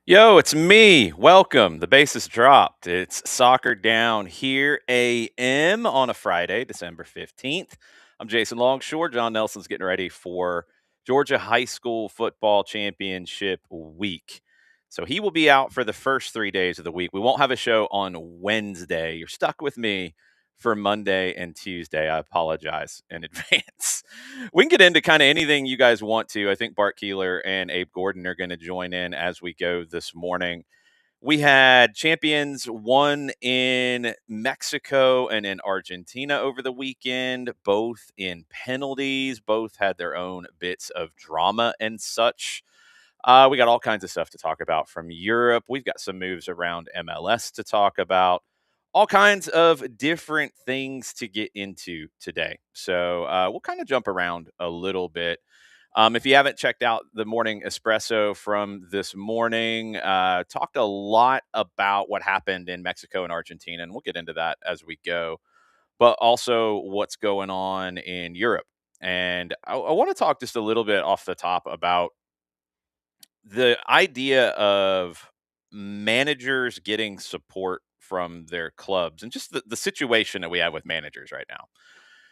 Yo, it's me. Welcome. The bass is dropped. It's Soccer Down here AM on a Friday, December 15th. I'm Jason Longshore. Jon Nelson's getting ready for Georgia High School Football Championship week. So he will be out for the first 3 days of the week. We won't have a show on Wednesday. You're stuck with me for Monday and Tuesday. I apologize in advance. We can get into kind of anything you guys want to. I think Bart Keeler and Abe Gordon are going to join in as we go this morning. We had champions, one in Mexico and in Argentina over the weekend, both in penalties. Both had their own bits of drama and such. We got all kinds of stuff to talk about from Europe. We've got some moves around MLS to talk about. All kinds of different things to get into today. So we'll kind of jump around a little bit. If you haven't checked out the morning espresso from this morning, talked a lot about what happened in Mexico and Argentina, and we'll get into that as we go, but also what's going on in Europe. And I want to talk just a little bit off the top about the idea of managers getting support from their clubs and just the situation that we have with managers right now.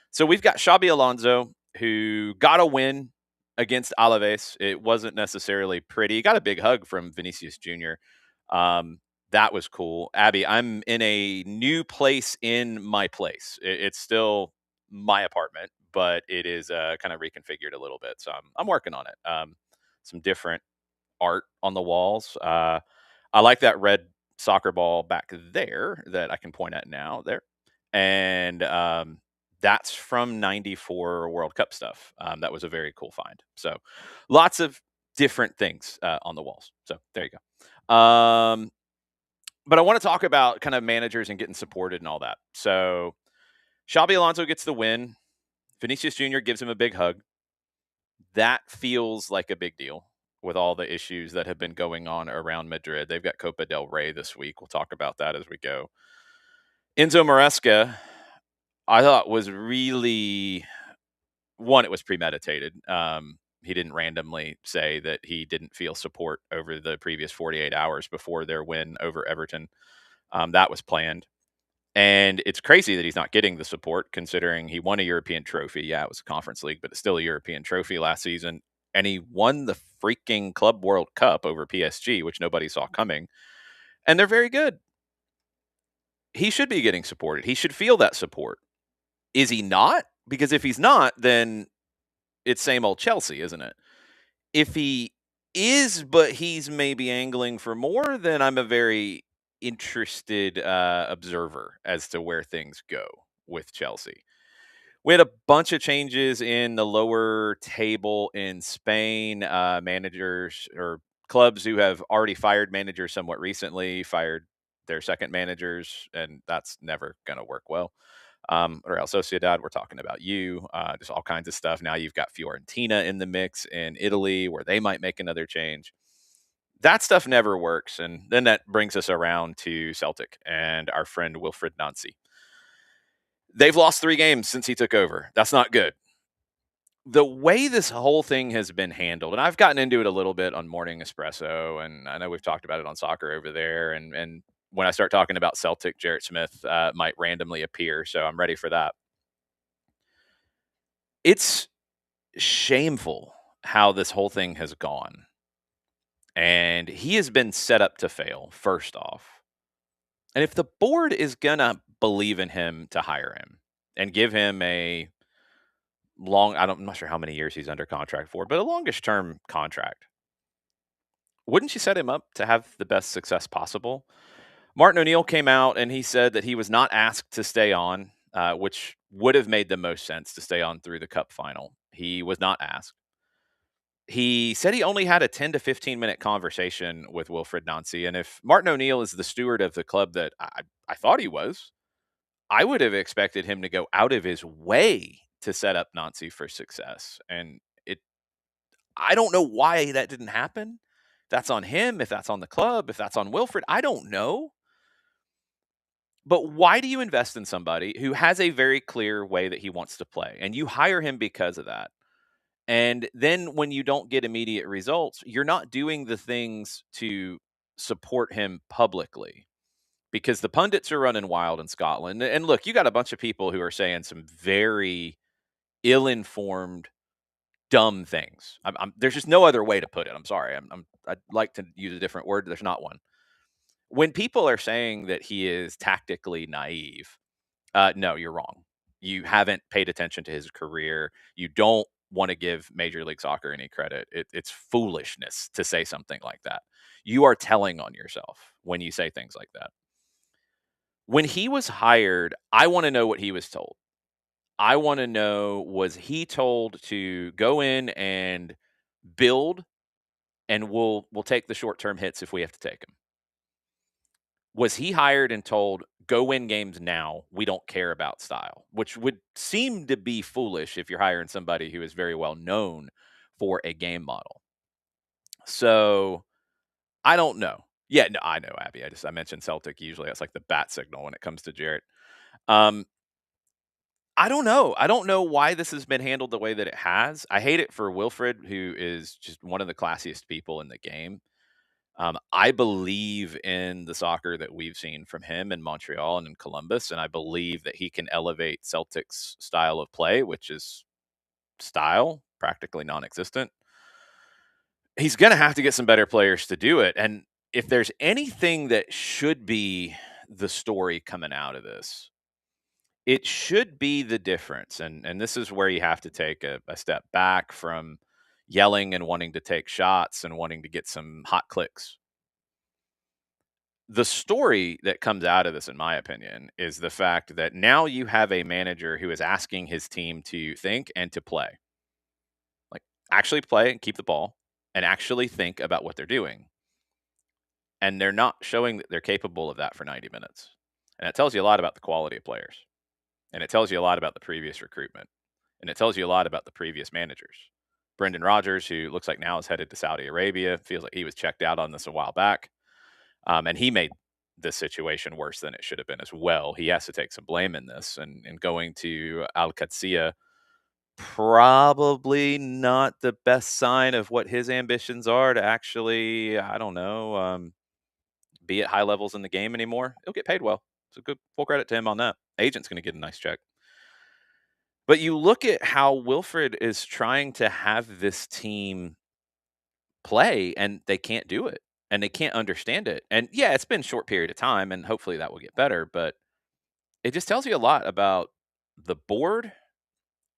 So we've got Xabi Alonso, who got a win against Alaves. It wasn't necessarily pretty. He got a big hug from Vinicius Jr. That was cool. Abby, I'm in a new place in my place. It's still my apartment, but it is kind of reconfigured a little bit. So I'm working on it. Some different art on the walls. I like that red soccer ball back there that I can point at now there. And that's from 94 World Cup stuff. That was a very cool find. So lots of different things on the walls. So there you go. But I want to talk about kind of managers and getting supported and all that. So Xabi Alonso gets the win. Vinicius Jr. gives him a big hug. That feels like a big deal with all the issues that have been going on around Madrid. They've got Copa del Rey this week. We'll talk about that as we go. Enzo Maresca, I thought was really one. It was premeditated. He didn't randomly say that he didn't feel support over the previous 48 hours before their win over Everton. That was planned. And it's crazy that he's not getting the support considering he won a European trophy. Yeah, it was a Conference League, but it's still a European trophy last season. And he won the freaking Club World Cup over PSG, which nobody saw coming. And they're very good. He should be getting supported. He should feel that support. Is he not? Because if he's not, then it's same old Chelsea, isn't it? If he is, but he's maybe angling for more, then I'm a very interested observer as to where things go with Chelsea. We had a bunch of changes in the lower table in Spain. Managers or clubs who have already fired managers somewhat recently fired their second managers, and that's never going to work well. Real Sociedad, we're talking about you. Just all kinds of stuff. Now you've got Fiorentina in the mix in Italy where they might make another change. That stuff never works. And then that brings us around to Celtic and our friend Wilfred Nancy. They've lost 3 games since he took over. That's not good. The way this whole thing has been handled, and I've gotten into it a little bit on Morning Espresso, and I know we've talked about it on soccer over there. And when I start talking about Celtic, Jarrett Smith might randomly appear, so I'm ready for that. It's shameful how this whole thing has gone, and he has been set up to fail. First off, and if the board is gonna believe in him to hire him and give him a I'm not sure how many years he's under contract for, but a longish term contract. Wouldn't you set him up to have the best success possible? Martin O'Neill came out and he said that he was not asked to stay on, which would have made the most sense to stay on through the cup final. He was not asked. He said he only had a 10 to 15-minute conversation with Wilfred Nancy. And if Martin O'Neill is the steward of the club that I thought he was, I would have expected him to go out of his way to set up Nancy for success. And I don't know why that didn't happen. If that's on him, if that's on the club, if that's on Wilfred, I don't know. But why do you invest in somebody who has a very clear way that he wants to play and you hire him because of that? And then when you don't get immediate results, you're not doing the things to support him publicly because the pundits are running wild in Scotland. And look, you got a bunch of people who are saying some very ill-informed, dumb things. There's just no other way to put it. I'm sorry. I'd like to use a different word. There's not one. When people are saying that he is tactically naive, no, you're wrong. You haven't paid attention to his career. You don't want to give Major League Soccer any credit. It's foolishness to say something like that. You are telling on yourself when you say things like that. When he was hired, I want to know what he was told. I want to know, was he told to go in and build, and we'll take the short-term hits if we have to take them? Was he hired and told, go win games now, we don't care about style? Which would seem to be foolish if you're hiring somebody who is very well known for a game model. So I don't know. Yeah, no, I know, Abby. I mentioned Celtic. Usually that's like the bat signal when it comes to Jarrett. Um, I don't know. I don't know why this has been handled the way that it has. I hate it for Wilfred, who is just one of the classiest people in the game. I believe in the soccer that we've seen from him in Montreal and in Columbus, and I believe that he can elevate Celtic's style of play, which is style, practically non-existent. He's going to have to get some better players to do it. And if there's anything that should be the story coming out of this, it should be the difference. And this is where you have to take a step back from yelling and wanting to take shots and wanting to get some hot clicks. The story that comes out of this, in my opinion, is the fact that now you have a manager who is asking his team to think and to play. Like, actually play and keep the ball and actually think about what they're doing. And they're not showing that they're capable of that for 90 minutes. And it tells you a lot about the quality of players. And it tells you a lot about the previous recruitment. And it tells you a lot about the previous managers. Brendan Rodgers, who looks like now is headed to Saudi Arabia, feels like he was checked out on this a while back. And he made this situation worse than it should have been as well. He has to take some blame in this. And going to Al Qadsiya, probably not the best sign of what his ambitions are to actually, I don't know, be at high levels in the game anymore. He'll get paid well. So good, full credit to him on that. Agent's going to get a nice check. But you look at how Wilfred is trying to have this team play, and they can't do it, and they can't understand it. And yeah, it's been a short period of time, and hopefully that will get better. But it just tells you a lot about the board,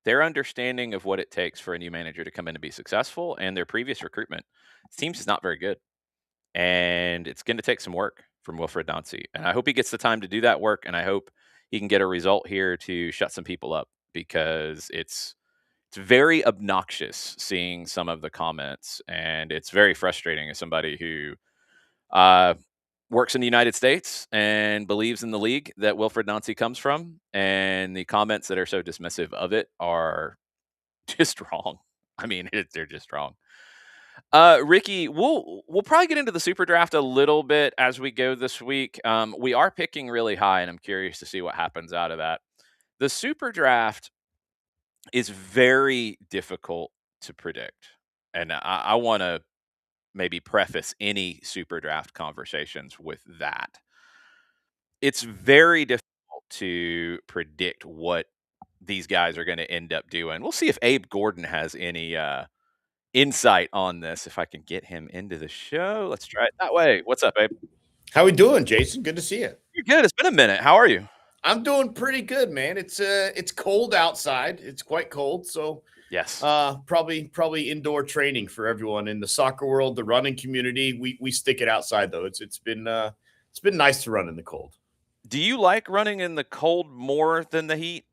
their understanding of what it takes for a new manager to come in and be successful, and their previous recruitment. It seems it's not very good. And it's going to take some work from Wilfred Nancy. And I hope he gets the time to do that work. And I hope he can get a result here to shut some people up, because it's very obnoxious seeing some of the comments. And it's very frustrating as somebody who works in the United States and believes in the league that Wilfred Nancy comes from. And the comments that are so dismissive of it are just wrong. I mean, they're just wrong. Ricky, we'll probably get into the super draft a little bit as we go this week. We are picking really high, and I'm curious to see what happens out of that. The super draft is very difficult to predict, and I want to maybe preface any super draft conversations with that. It's very difficult to predict what these guys are going to end up doing. We'll see if Abe Gordon has any insight on this. If I can get him into the show, let's try it that way. What's up, Abe? How we doing, Jason? Good to see you. You're good. It's been a minute. How are you? I'm doing pretty good, man. It's cold outside. It's quite cold, so Yes. probably indoor training for everyone in the soccer world, the running community. We stick it outside though. It's been nice to run in the cold. Do you like running in the cold more than the heat?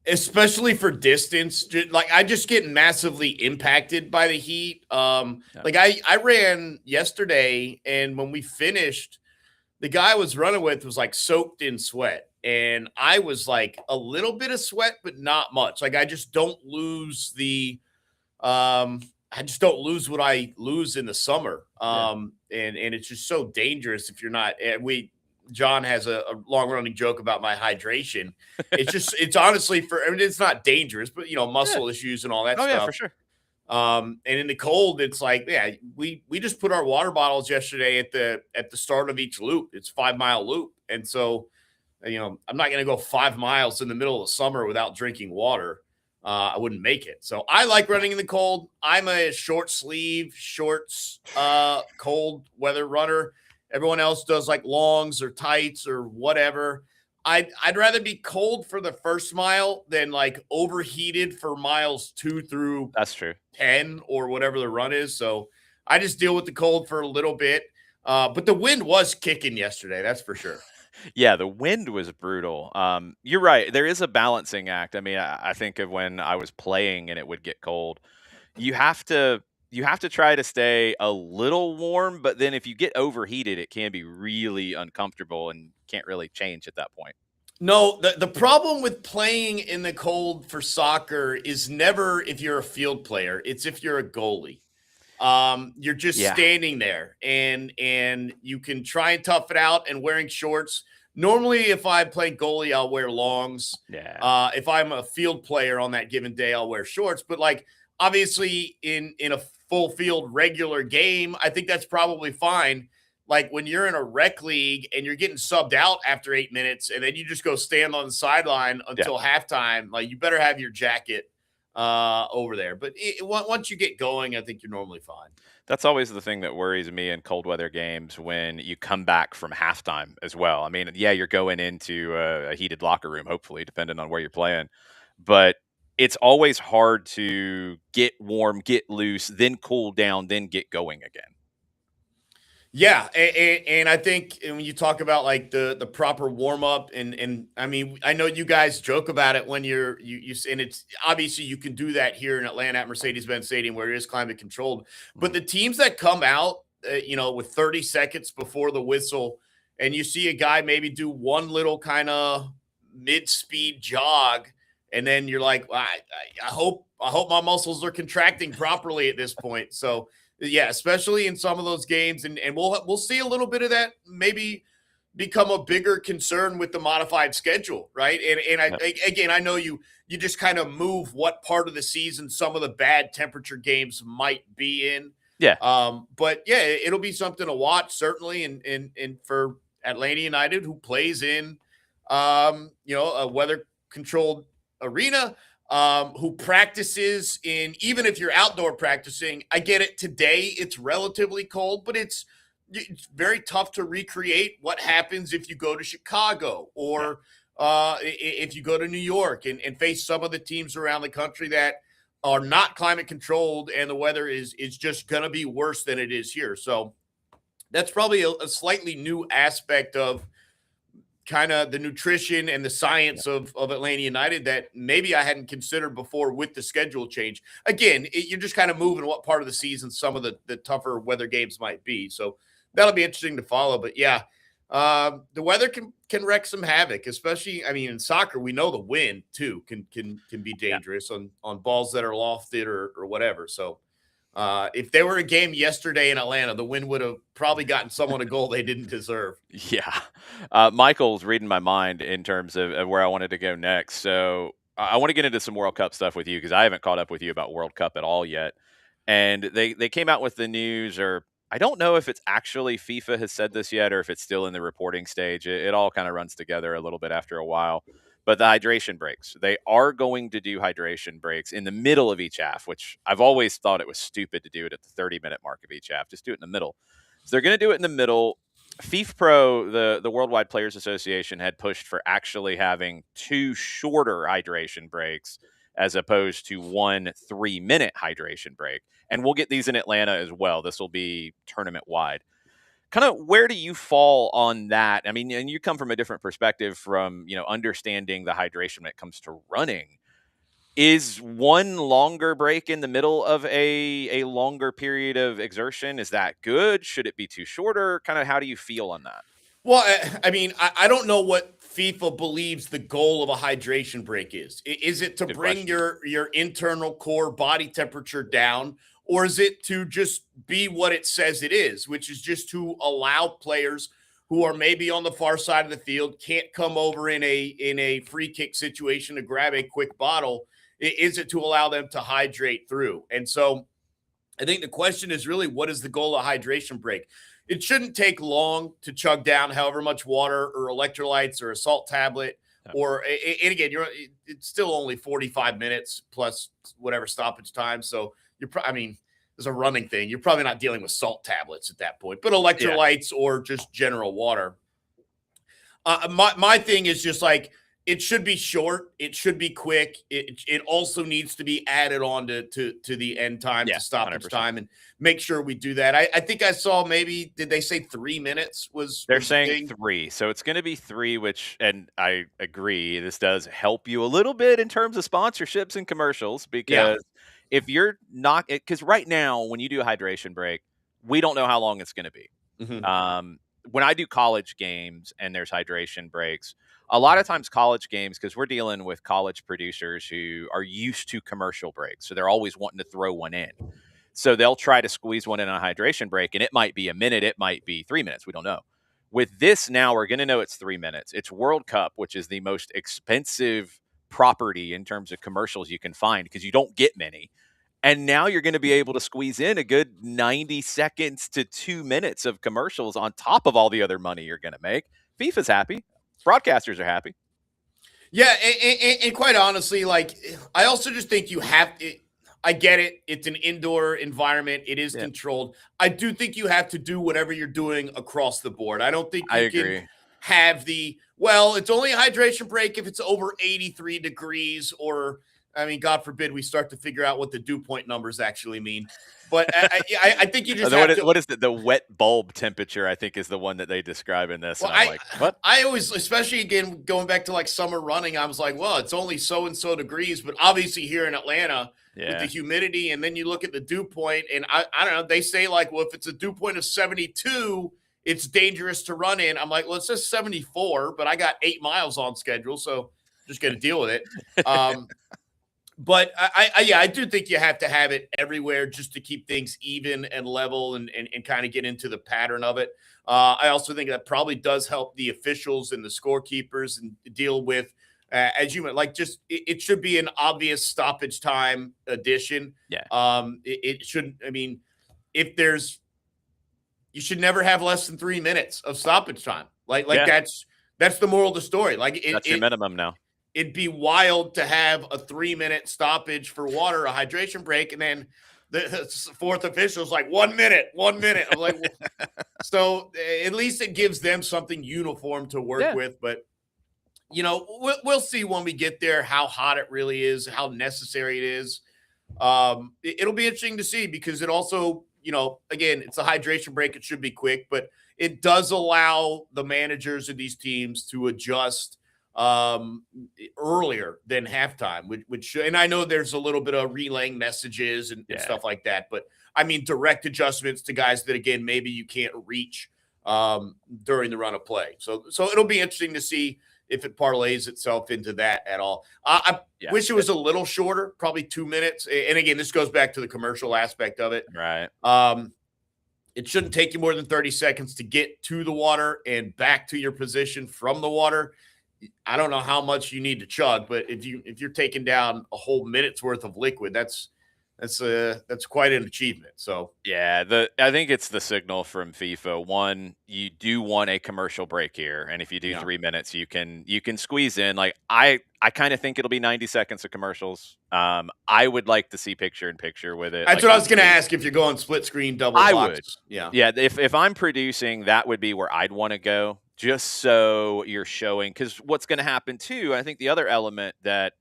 Especially for distance, like I just get massively impacted by the heat. Yeah. Like I ran yesterday, and when we finished, the guy I was running with was like soaked in sweat, and I was like a little bit of sweat, but not much. Like I just don't lose I just don't lose what I lose in the summer. And it's just so dangerous if you're not. And John has a long running joke about my hydration. It's honestly I mean, it's not dangerous, but muscle issues and all that Oh stuff. yeah, for sure. And in the cold, it's like, yeah, we just put our water bottles yesterday at the start of each loop. It's 5 mile loop. And so, I'm not going to go 5 miles in the middle of the summer without drinking water. I wouldn't make it. So I like running in the cold. I'm a short sleeve, shorts, cold weather runner. Everyone else does like longs or tights or whatever. I'd rather be cold for the first mile than like overheated for miles 2 through That's true. 10 or whatever the run is. So I just deal with the cold for a little bit. But the wind was kicking yesterday. That's for sure. Yeah, the wind was brutal. You're right. There is a balancing act. I mean, I think of when I was playing and it would get cold. You have to you have to try to stay a little warm, but then if you get overheated, it can be really uncomfortable and can't really change at that point. No, the problem with playing in the cold for soccer is never if you're a field player, it's if you're a goalie. You're just Yeah. standing there and you can try and tough it out and wearing shorts. Normally, if I play goalie, I'll wear longs. Yeah. If I'm a field player on that given day, I'll wear shorts. But like obviously in a full field regular game, I think that's probably fine. Like when you're in a rec league and you're getting subbed out after 8 minutes and then you just go stand on the sideline Yeah. until halftime, like you better have your jacket over there. But once you get going, I think you're normally fine. That's always the thing that worries me in cold weather games when you come back from halftime as well. I mean, yeah, you're going into a heated locker room, hopefully, depending on where you're playing. But it's always hard to get warm, get loose, then cool down, then get going again. Yeah, and I think when you talk about like the proper warm up, and I mean, I know you guys joke about it when you and it's obviously you can do that here in Atlanta at Mercedes-Benz Stadium where it is climate controlled. But Mhm. the teams that come out, with 30 seconds before the whistle, and you see a guy maybe do one little kind of mid-speed jog, and then you're like, I hope my muscles are contracting properly at this point. So yeah, especially in some of those games, and we'll see a little bit of that maybe become a bigger concern with the modified schedule, right? And Yep. again, I know you just kind of move what part of the season some of the bad temperature games might be in. Yeah. But yeah, it'll be something to watch certainly, and for Atlanta United who plays in a weather controlled arena, who practices in, even if you're outdoor practicing, I get it. Today it's relatively cold, but it's very tough to recreate what happens if you go to Chicago Yeah. or if you go to New York and face some of the teams around the country that are not climate controlled and the weather is just going to be worse than it is here. So that's probably a slightly new aspect of kind of the nutrition and the Yeah. science of Atlanta United that maybe I hadn't considered before with the schedule change. Again, you're just kind of moving what part of the season some of the tougher weather games might be. So that'll be interesting to follow. But yeah, the weather can wreak some havoc, especially. I mean, in soccer, we know the wind too can be Yeah. dangerous on balls that are lofted or whatever. So if there were a game yesterday in Atlanta, the wind would have probably gotten someone a goal they didn't deserve. Yeah. Michael's reading my mind in terms of where I wanted to go next. So I want to get into some World Cup stuff with you because I haven't caught up with you about World Cup at all yet. And they came out with the news, or I don't know if it's actually FIFA has said this yet or if it's still in the reporting stage. It all kind of runs together a little bit after a while. But the hydration breaks, they are going to do hydration breaks in the middle of each half, which I've always thought it was stupid to do it at the 30-minute mark of each half. Just do it in the middle. So they're going to do it in the middle. FIFA Pro, the Worldwide Players Association, had pushed for actually having two shorter hydration breaks as opposed to 1 3-minute hydration break. And we'll get these in Atlanta as well. This will be tournament wide. Kind of where do you fall on that? I mean, and you come from a different perspective from, understanding the hydration when it comes to running. Is one longer break in the middle of a longer period of exertion, is that good? Should it be too shorter? Kind of how do you feel on that? Well, I mean, I don't know what FIFA believes the goal of a hydration break is. Is it to Good bring question. your internal core body temperature down, or is it to just be what it says it is, which is just to allow players who are maybe on the far side of the field, can't come over in a free kick situation to grab a quick bottle is it to allow them to hydrate through? And so I think the question is really, what is the goal of hydration break? It shouldn't take long to chug down however much water or electrolytes or a salt tablet. Or, and again, it's still only 45 minutes plus whatever stoppage time. So I mean, there's a running thing. You're probably not dealing with salt tablets at that point, but electrolytes or just general water. My thing is just like, it should be short. It should be quick. It also needs to be added on to the end time, to stoppage 100%. time, and make sure we do that. I think I saw, maybe, did they say 3 minutes They're saying 3. So it's going to be 3, which, and I agree, this does help you a little bit in terms of sponsorships and commercials, because if you're not, because right now when you do a hydration break, we don't know how long it's going to be. When I do college games and there's hydration breaks, a lot of times college games, because we're dealing with college producers who are used to commercial breaks, so they're always wanting to throw one in. So they'll try to squeeze one in on a hydration break, and it might be a minute, it might be 3 minutes. We don't know. With this now, we're going to know it's 3 minutes. It's World Cup, which is the most expensive property in terms of commercials you can find, because you don't get many. And now you're going to be able to squeeze in a good 90 seconds to 2 minutes of commercials on top of all the other money you're going to make. FIFA's happy. Broadcasters are happy. Yeah, and quite honestly, like, I also just think you have to, I get it. It's an indoor environment. It is controlled. I do think you have to do whatever you're doing across the board. I don't think you can have it's only a hydration break if it's over 83 degrees, or, I mean, God forbid we start to figure out what the dew point numbers actually mean. But I think you just what is the wet bulb temperature, I think, is the one that they describe in this. Well, and I'm like, what? I always, especially again, going back to like summer running, I was like, well, it's only so-and-so degrees. But obviously here in Atlanta, with the humidity, and then you look at the dew point, and I don't know, they say like, well, if it's a dew point of 72, it's dangerous to run in. I'm like, well, it says 74, but I got 8 miles on schedule, so just got to deal with it. But I do think you have to have it everywhere just to keep things even and level, and kind of get into the pattern of it. I also think that probably does help the officials and the scorekeepers and deal with, as you meant, like, just it should be an obvious stoppage time addition. It shouldn't. I mean, you should never have less than 3 minutes of stoppage time. That's the moral of the story. Like, that's your minimum now. It'd be wild to have a 3-minute stoppage for water, a hydration break, and then the fourth official is like 1 minute. I'm like, well, so at least it gives them something uniform to work with. But, we'll see when we get there how hot it really is, how necessary it is. It'll be interesting to see, because it also, again, it's a hydration break. It should be quick, but it does allow the managers of these teams to adjust earlier than halftime, which and I know there's a little bit of relaying messages and stuff like that, but I mean, direct adjustments to guys that, again, maybe you can't reach during the run of play. So it'll be interesting to see if it parlays itself into that at all. I wish it was a little shorter, probably 2 minutes. And again, this goes back to the commercial aspect of it. Right. It shouldn't take you more than 30 seconds to get to the water and back to your position from the water. I don't know how much you need to chug, but if you're taking down a whole minute's worth of liquid, that's quite an achievement. So I think it's the signal from FIFA. One, you do want a commercial break here, and if you do 3 minutes, you can squeeze in. Like, I kind of think it'll be 90 seconds of commercials. I would like to see picture in picture with it. That's what I was going to ask. If you're going split screen, double box. I would. Yeah. If I'm producing, that would be where I'd want to go, just so you're showing. Because what's going to happen too, I think the other element that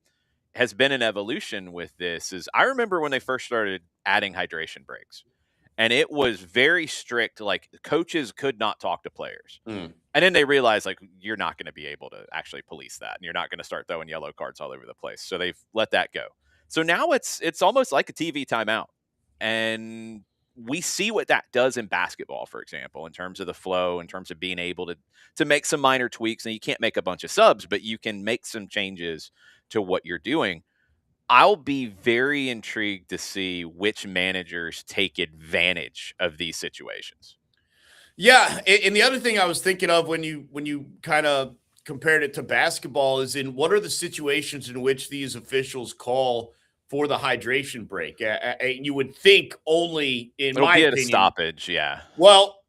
has been an evolution with this is, I remember when they first started adding hydration breaks, and it was very strict. Like, coaches could not talk to players. And then they realized, like, you're not going to be able to actually police that, and you're not going to start throwing yellow cards all over the place. So they've let that go. So now it's almost like a TV timeout. And we see what that does in basketball, for example, in terms of the flow, in terms of being able to make some minor tweaks. And you can't make a bunch of subs, but you can make some changes to what you're doing. I'll be very intrigued to see which managers take advantage of these situations. Yeah, and the other thing I was thinking of when you kind of compared it to basketball is in what are the situations in which these officials call for the hydration break? You would think only, in It'll my be at a opinion. stoppage, yeah. Well,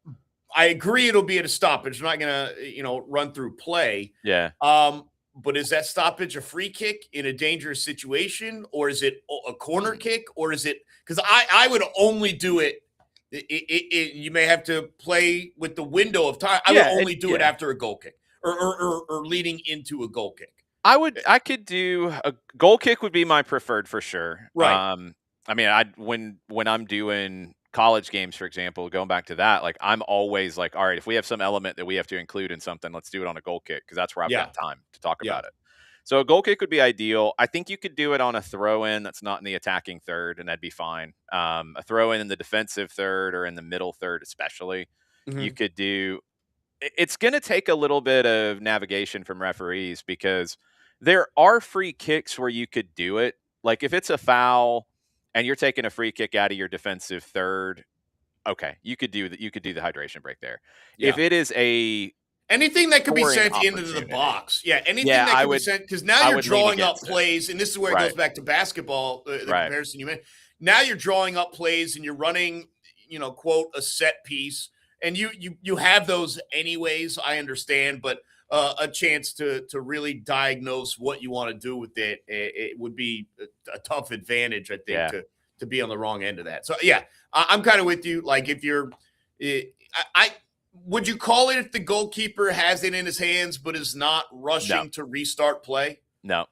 I agree it'll be at a stoppage. They're not going to, run through play. Yeah. But is that stoppage a free kick in a dangerous situation, or is it a corner kick, or is it because I would only do it. You may have to play with the window of time. I would only do it after a goal kick or leading into a goal kick. I could do a goal kick would be my preferred for sure. Right. I mean, when I'm doing college games, for example, going back to that, like I'm always like, all right, if we have some element that we have to include in something, let's do it on a goal kick because that's where I've Yeah. got time to talk Yeah. about it. So a goal kick would be ideal. I think you could do it on a throw in that's not in the attacking third, and that'd be fine. A throw in the defensive third or in the middle third, especially. You could do. It's going to take a little bit of navigation from referees because there are free kicks where you could do it. Like if it's a foul and you're taking a free kick out of your defensive third, okay, you could do that. You could do the hydration break there. Yeah. If it is anything that could be scoring sent into the opportunity. box, anything that could be sent, because now you're drawing up plays, and this is where it goes back to basketball, the comparison you made. Now you're drawing up plays and you're running, quote, a set piece, and you have those anyways. I understand, but a chance to really diagnose what you want to do with it, it would be a tough advantage, I think, to be on the wrong end of that. So yeah, I'm kind of with you. Like if you're, would you call it if the goalkeeper has it in his hands but is not rushing to restart play? No.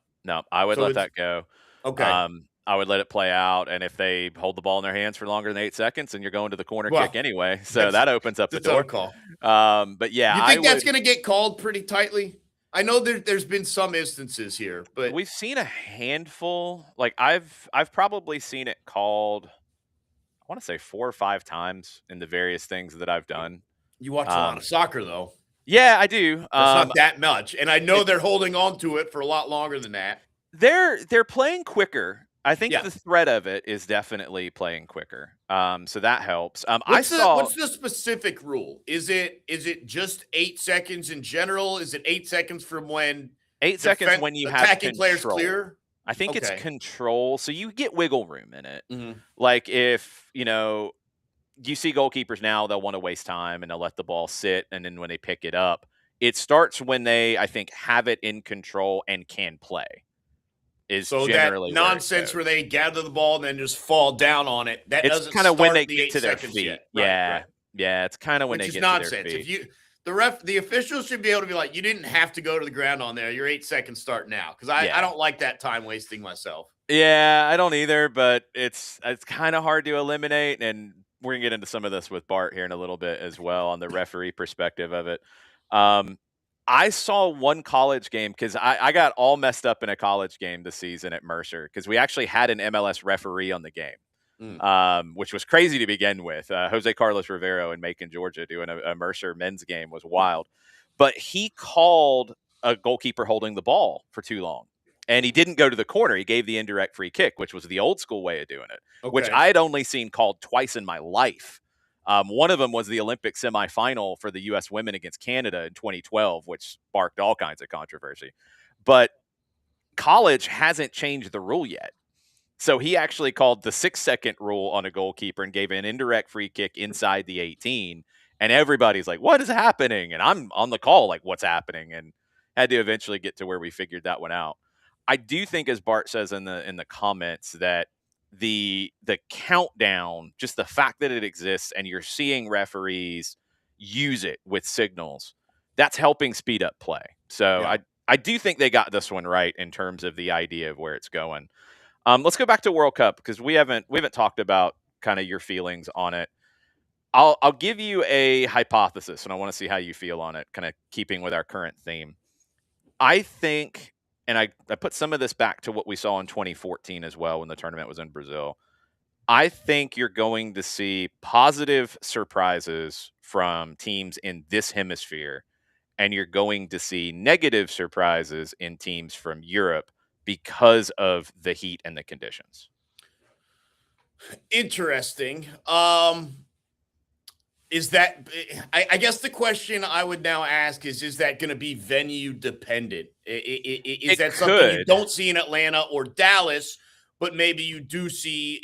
I would let that go. Okay. I would let it play out, and if they hold the ball in their hands for longer than 8 seconds, then you're going to the corner kick anyway. So that opens up the door. Call. But yeah, you think that's going to get called pretty tightly? I know there's been some instances here, but we've seen a handful. Like I've probably seen it called, I want to say 4 or 5 times in the various things that I've done. You watch a lot of soccer, though. Yeah, I do. It's not that much, and I know they're holding on to it for a lot longer than that. They're playing quicker. I think the threat of it is definitely playing quicker. So that helps. What's the specific rule? Is it just 8 seconds in general? Is it 8 seconds from when 8 seconds when you have attacking players clear? I think it's control, so you get wiggle room in it. Mm-hmm. Like if you see goalkeepers now, they'll want to waste time and they'll let the ball sit, and then when they pick it up, it starts when they, I think, have it in control and can play. So that nonsense where they gather the ball and then just fall down on it, that it's doesn't kind of when they the get to their feet. Yet. Yeah, it's kind of when they get to their feet. If the officials should be able to be like, you didn't have to go to the ground on there. Your 8 seconds start now, because I don't like that time wasting myself. Yeah, I don't either, but it's kind of hard to eliminate, and we're gonna get into some of this with Bart here in a little bit as well on the referee perspective of it. I saw one college game because I got all messed up in a college game this season at Mercer because we actually had an MLS referee on the game, which was crazy to begin with. Jose Carlos Rivero in Macon, Georgia, doing a Mercer men's game was wild. But he called a goalkeeper holding the ball for too long. And he didn't go to the corner. He gave the indirect free kick, which was the old school way of doing it, which I had only seen called twice in my life. One of them was the Olympic semifinal for the U.S. women against Canada in 2012, which sparked all kinds of controversy. But college hasn't changed the rule yet. So he actually called the 6-second rule on a goalkeeper and gave an indirect free kick inside the 18. And everybody's like, what is happening? And I'm on the call like, what's happening? And had to eventually get to where we figured that one out. I do think, as Bart says in the comments, that the countdown, just the fact that it exists and you're seeing referees use it with signals, that's helping speed up play. So I do think they got this one right in terms of the idea of where it's going. Let's go back to World Cup because we haven't talked about kind of your feelings on it. I'll give you a hypothesis, and I want to see how you feel on it, kind of keeping with our current theme. I think, and I put some of this back to what we saw in 2014 as well when the tournament was in Brazil. I think you're going to see positive surprises from teams in this hemisphere, and you're going to see negative surprises in teams from Europe because of the heat and the conditions. Interesting. Is that I guess the question I would now ask is that going to be venue dependent? Is It that something you could. don't see in Atlanta or Dallas, but maybe you do see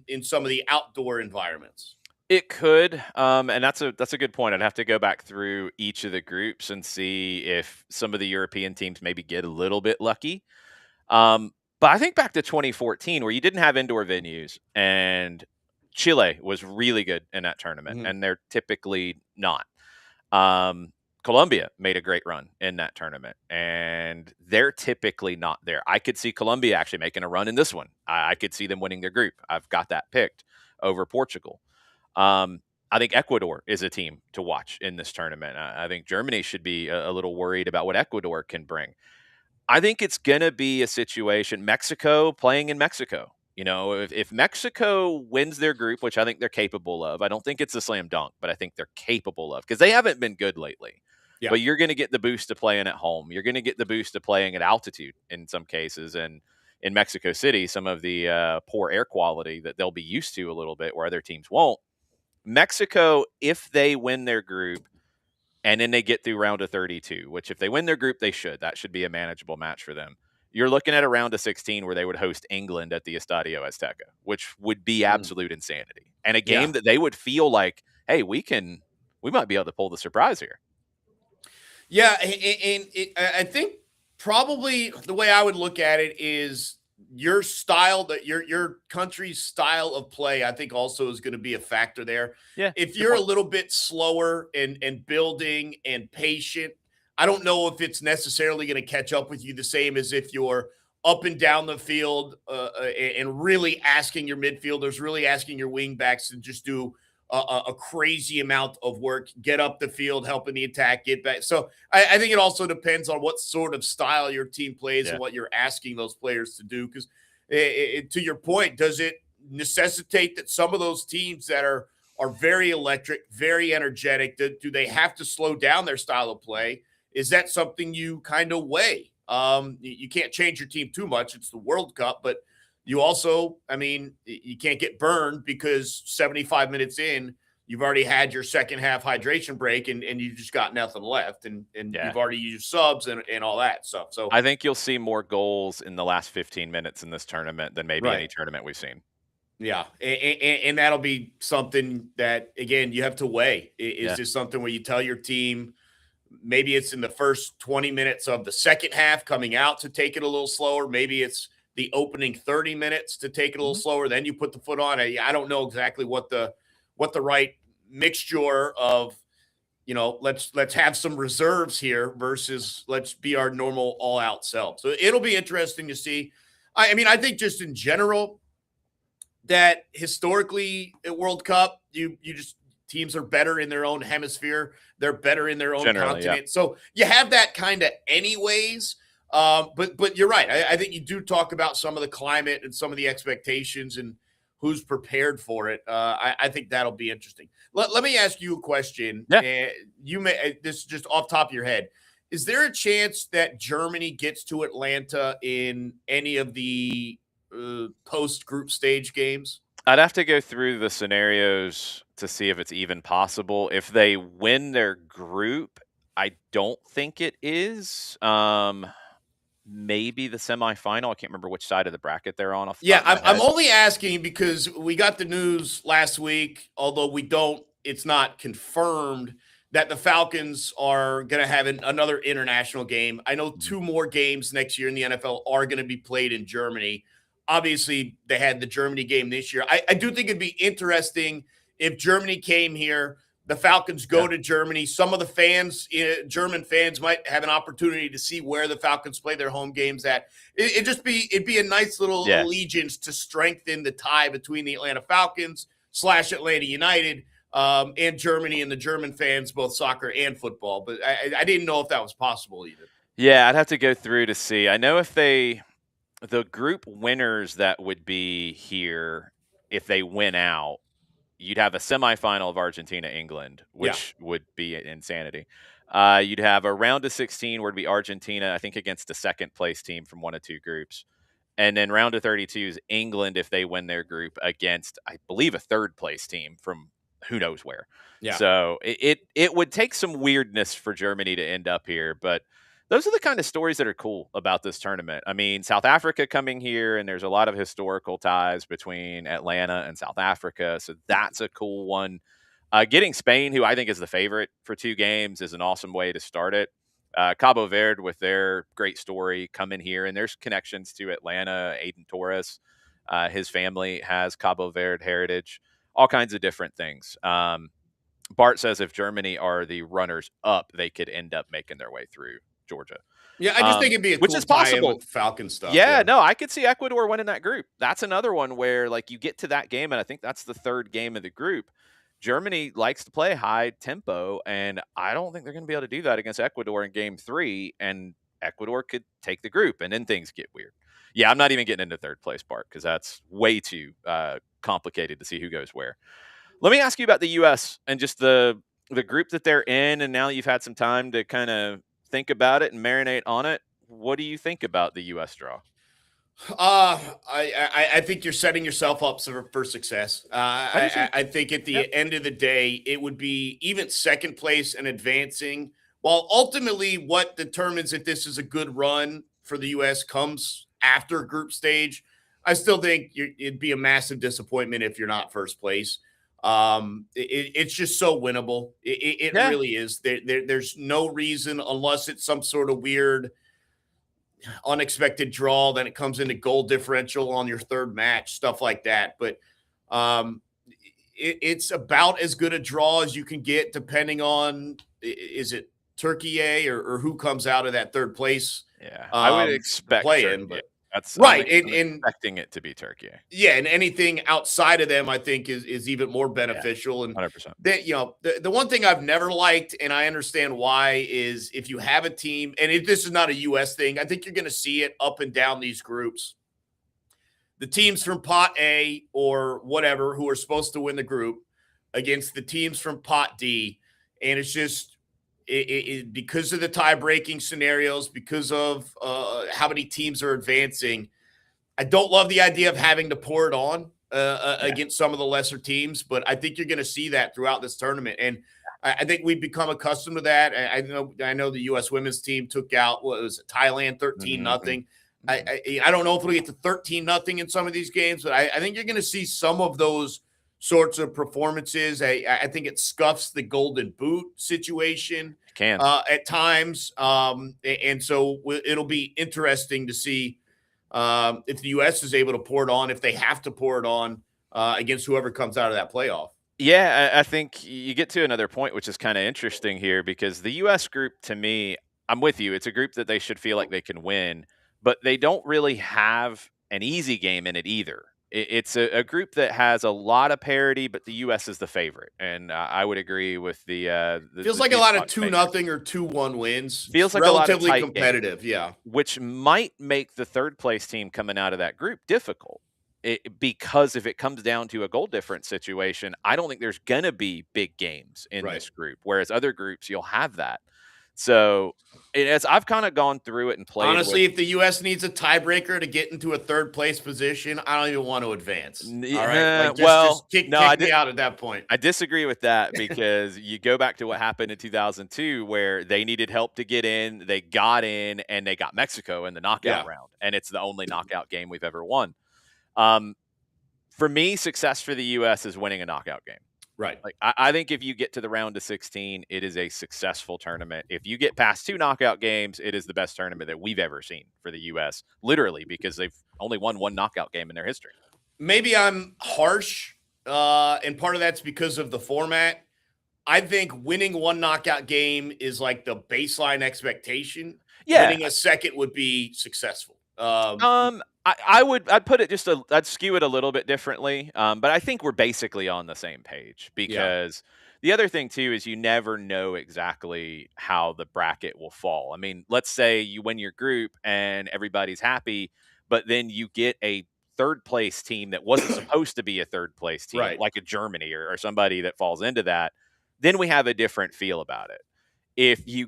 in some of the outdoor environments? It could, and that's a good point. I'd have to go back through each of the groups and see if some of the European teams maybe get a little bit lucky. But I think back to 2014 where you didn't have indoor venues and Chile was really good in that tournament, Mhm. and they're typically not. Um, Colombia made a great run in that tournament, and they're typically not there. I could see Colombia actually making a run in this one. I could see them winning their group. I've got that picked over Portugal. I think Ecuador is a team to watch in this tournament. I think Germany should be a little worried about what Ecuador can bring. I think it's going to be a situation, Mexico playing in Mexico. You know, if Mexico wins their group, which I think they're capable of, I don't think it's a slam dunk, but I think they're capable of because they haven't been good lately. Yeah. But you're going to get the boost of playing at home. You're going to get the boost of playing at altitude in some cases. And in Mexico City, some of the poor air quality that they'll be used to a little bit where other teams won't. Mexico, if they win their group, and then they get through round of 32, which if they win their group, they should. That should be a manageable match for them. You're looking at a round of 16 where they would host England at the Estadio Azteca, which would be Mm. absolute insanity. And a Yeah. game that they would feel like, hey, we might be able to pull the surprise here. Yeah, and I think probably the way I would look at it is your style, that your country's style of play, I think also is going to be a factor there. Yeah, If good you're a point. little bit slower and building and patient, I don't know if it's necessarily going to catch up with you the same as if you're up and down the field and really asking your midfielders, really asking your wing backs to just do a crazy amount of work, get up the field, helping the attack, get back. So I think it also depends on what sort of style your team plays and Yeah. what you're asking those players to do. Because to your point, does it necessitate that some of those teams that are very electric, very energetic, do they have to slow down their style of play? Is that something you kind of weigh? You can't change your team too much. It's the World Cup, but you also, I mean, you can't get burned because 75 minutes in, you've already had your second half hydration break and you've just got nothing left and Yeah. you've already used subs and all that stuff. So, I think you'll see more goals in the last 15 minutes in this tournament than maybe right. any tournament we've seen. Yeah. And that'll be something that, again, you have to weigh. Is Yeah. this something where you tell your team, maybe it's in the first 20 minutes of the second half coming out to take it a little slower? Maybe it's the opening 30 minutes to take it a little Mhm. slower. Then you put the foot on. I don't know exactly what the right mixture of, let's have some reserves here versus let's be our normal all out self. So it'll be interesting to see. I mean, I think just in general that historically at World Cup, you just teams are better in their own hemisphere. They're better in their own Generally, yeah. continent. So you have that kind of anyways. But you're right. I think you do talk about some of the climate and some of the expectations and who's prepared for it. I think that'll be interesting. Let me ask you a question. Yeah. You may this is just off top of your head. Is there a chance that Germany gets to Atlanta in any of the post group stage games? I'd have to go through the scenarios to see if it's even possible. If they win their group, I don't think it is. Maybe the semifinal. I can't remember which side of the bracket they're on off the Yeah, top of my I'm head. only asking because we got the news last week, although it's not confirmed that the Falcons are going to have another international game. I know Mhm. two more games next year in the NFL are going to be played in Germany. Obviously, they had the Germany game this year. I do think it'd be interesting if Germany came here, the Falcons go Yeah. to Germany. Some of the fans, German fans, might have an opportunity to see where the Falcons play their home games at. It'd be a nice little Yeah. allegiance to strengthen the tie between the Atlanta Falcons / Atlanta United and Germany and the German fans, both soccer and football. But I didn't know if that was possible even. Yeah, I'd have to go through to see. I know if the group winners that would be here, if they win out, you'd have a semifinal of Argentina England, Yeah. which would be insanity. You'd have a round of 16 where it'd be Argentina, I think, against a second place team from one of two groups. And then round of 32 is England if they win their group against, I believe, a third place team from who knows where. Yeah. So it would take some weirdness for Germany to end up here, but those are the kind of stories that are cool about this tournament. I mean, South Africa coming here, and there's a lot of historical ties between Atlanta and South Africa, so that's a cool one. Getting Spain, who I think is the favorite for 2 games, is an awesome way to start it. Cabo Verde, with their great story, come in here, and there's connections to Atlanta. Aiden Torres, his family has Cabo Verde heritage, all kinds of different things. Bart says if Germany are the runners up, they could end up making their way through Georgia, Yeah, I just think it'd be a which cool is tie-in possible. with Falcon stuff. Yeah, Yeah. no, I could see Ecuador winning that group. That's another one where, like, you get to that game, and I think that's the 3rd game of the group. Germany likes to play high tempo, and I don't think they're going to be able to do that against Ecuador in game 3, and Ecuador could take the group, and then things get weird. Yeah, I'm not even getting into 3rd place, Bart, because that's way too complicated to see who goes where. Let me ask you about the U.S. and just the group that they're in, and now that you've had some time to kind of think about it and marinate on it, what do you think about the U.S. draw? I think you're setting yourself up for success. I do too. I think at the Yep. end of the day, it would be even second place and advancing. While ultimately, what determines if this is a good run for the U.S. comes after group stage, I still think it'd be a massive disappointment if you're not first place. It's just so winnable. It Yeah. really is. There's no reason, unless it's some sort of weird unexpected draw, then it comes into goal differential on your 3rd match, stuff like that. But um, it's about as good a draw as you can get, depending on is it Turkey or who comes out of that 3rd place Yeah. I would expect play in. Turkey. But I'm right, and expecting it to be Turkey. yeah, and anything outside of them, I think, is even more Yeah. beneficial. And 100%. that, the one thing I've never liked, and I understand why, is if you have a team, and this is not a U.S. thing, I think you're going to see it up and down these groups. The teams from Pot A or whatever who are supposed to win the group against the teams from Pot D, and it's just because of the tie-breaking scenarios, because of how many teams are advancing. I don't love the idea of having to pour it on against some of the lesser teams, but I think you're going to see that throughout this tournament. And I think we've become accustomed to that. I know the U.S. women's team took out, what was it, Thailand 13-0. Mm-hmm. I don't know if it'll get to 13-0 in some of these games, but I think you're going to see some of those sorts of performances. I think it scuffs the golden boot situation at times. And so it'll be interesting to see if the U.S. is able to pour it on, if they have to pour it on against whoever comes out of that playoff. Yeah, I think you get to another point, which is kind of interesting here, because the U.S. group, to me, I'm with you. It's a group that they should feel like they can win, but they don't really have an easy game in it either. It's a group that has a lot of parity, but the U.S. is the favorite, and I would agree with the feels the like a lot of makers. 2-0 or 2-1 wins. Feels like relatively a lot of tight competitive, games, yeah. which might make the 3rd place team coming out of that group difficult. Because if it comes down to a goal difference situation, I don't think there's going to be big games in this group, whereas other groups, you'll have that. So I've kind of gone through it and played. Honestly, if the U.S. needs a tiebreaker to get into a 3rd place position, I don't even want to advance. All right. Just kick me out at that point. I disagree with that, because you go back to what happened in 2002, where they needed help to get in, they got in, and they got Mexico in the knockout round. And it's the only knockout game we've ever won. For me, success for the U.S. is winning a knockout game. Right. Like I think if you get to the round of 16, it is a successful tournament. If you get past 2 knockout games, it is the best tournament that we've ever seen for the U.S. Literally, because they've only won 1 knockout game in their history. Maybe I'm harsh, and part of that's because of the format. I think winning 1 knockout game is like the baseline expectation. Yeah. Winning a second would be successful. I'd put it I'd skew it a little bit differently. But I think we're basically on the same page, because the other thing too is you never know exactly how the bracket will fall. I mean, let's say you win your group and everybody's happy, but then you get a 3rd place team that wasn't supposed to be a 3rd place team, like a Germany or somebody that falls into that. Then we have a different feel about it. If you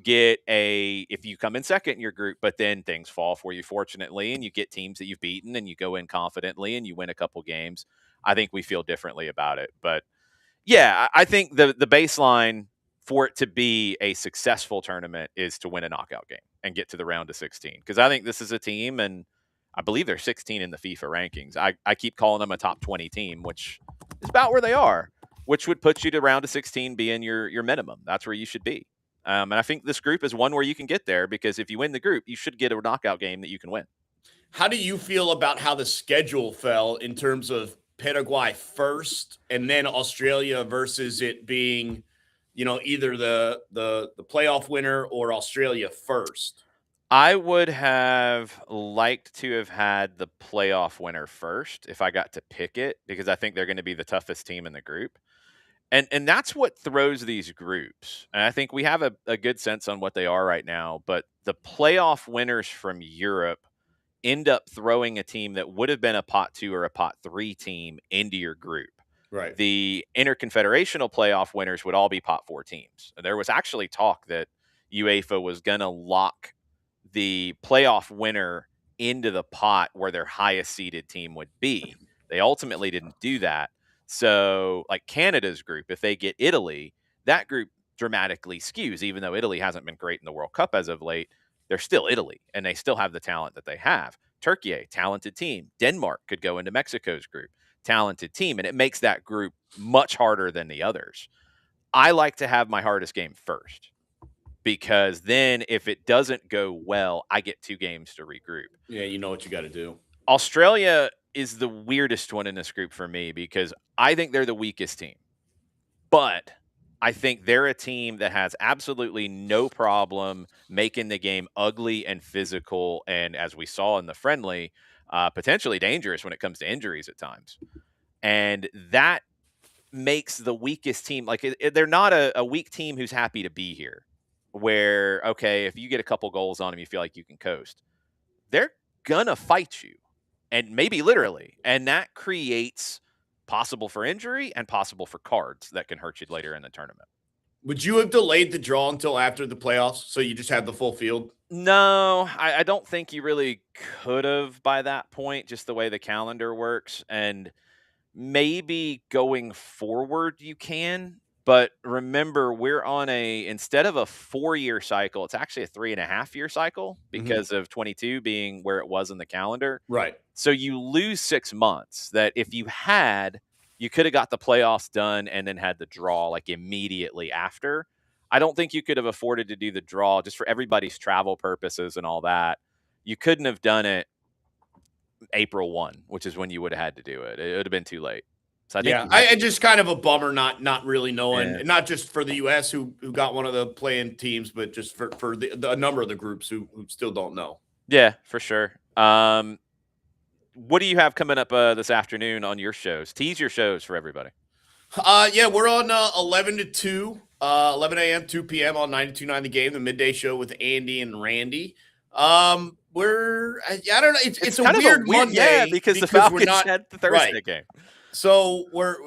come in second in your group, but then things fall for you, fortunately, and you get teams that you've beaten and you go in confidently and you win a couple games, I think we feel differently about it. But Yeah, I think the baseline for it to be a successful tournament is to win a knockout game and get to the round of 16. Because I think this is a team, and I believe they're 16 in the FIFA rankings. I keep calling them a top 20 team, which is about where they are, which would put you to round of 16 being your minimum. That's where you should be. And I think this group is one where you can get there because if you win the group, you should get a knockout game that you can win. How do you feel about how the schedule fell in terms of Paraguay first and then Australia versus it being, either the playoff winner or Australia first? I would have liked to have had the playoff winner first if I got to pick it because I think they're going to be the toughest team in the group. And that's what throws these groups. And I think we have a good sense on what they are right now, but the playoff winners from Europe end up throwing a team that would have been a pot 2 or a pot 3 team into your group. Right. The interconfederational playoff winners would all be pot 4 teams. There was actually talk that UEFA was going to lock the playoff winner into the pot where their highest seeded team would be. They ultimately didn't do that. So, like Canada's group, if they get Italy, that group dramatically skews, even though Italy hasn't been great in the World Cup as of late. They're still Italy, and they still have the talent that they have. Turkey, a talented team. Denmark could go into Mexico's group, talented team, and it makes that group much harder than the others. I like to have my hardest game first because then if it doesn't go well, I get 2 games to regroup. Yeah, you know what you got to do. Australia is the weirdest one in this group for me because I think they're the weakest team. But I think they're a team that has absolutely no problem making the game ugly and physical, and as we saw in the friendly, potentially dangerous when it comes to injuries at times. And that makes the weakest team like they're not a weak team who's happy to be here. Where okay, if you get a couple goals on them, you feel like you can coast. They're gonna fight you, and maybe literally, and that creates possible for injury and possible for cards that can hurt you later in the tournament. Would you have delayed the draw until after the playoffs so you just had the full field? No, I don't think you really could have by that point, just the way the calendar works. And maybe going forward you can. But remember, we're on instead of a 4-year cycle, it's actually a 3.5-year cycle because of 22 being where it was in the calendar. Right. So you lose 6 months that if you could have got the playoffs done and then had the draw like immediately after. I don't think you could have afforded to do the draw just for everybody's travel purposes and all that. You couldn't have done it April 1, which is when you would have had to do it. It would have been too late. So I think I just kind of a bummer not really knowing, Yeah. not just for the U.S. who got one of the playing teams, but just for a number of the groups who still don't know. Yeah, for sure. What do you have coming up this afternoon on your shows? Tease your shows for everybody. Yeah, we're on 11 to 2, 11 a.m., 2 p.m. on 92.9 The Game, the midday show with Andy and Randy. I don't know. It's a kind of weird Monday. Yeah, because the Falcons had the Thursday game. So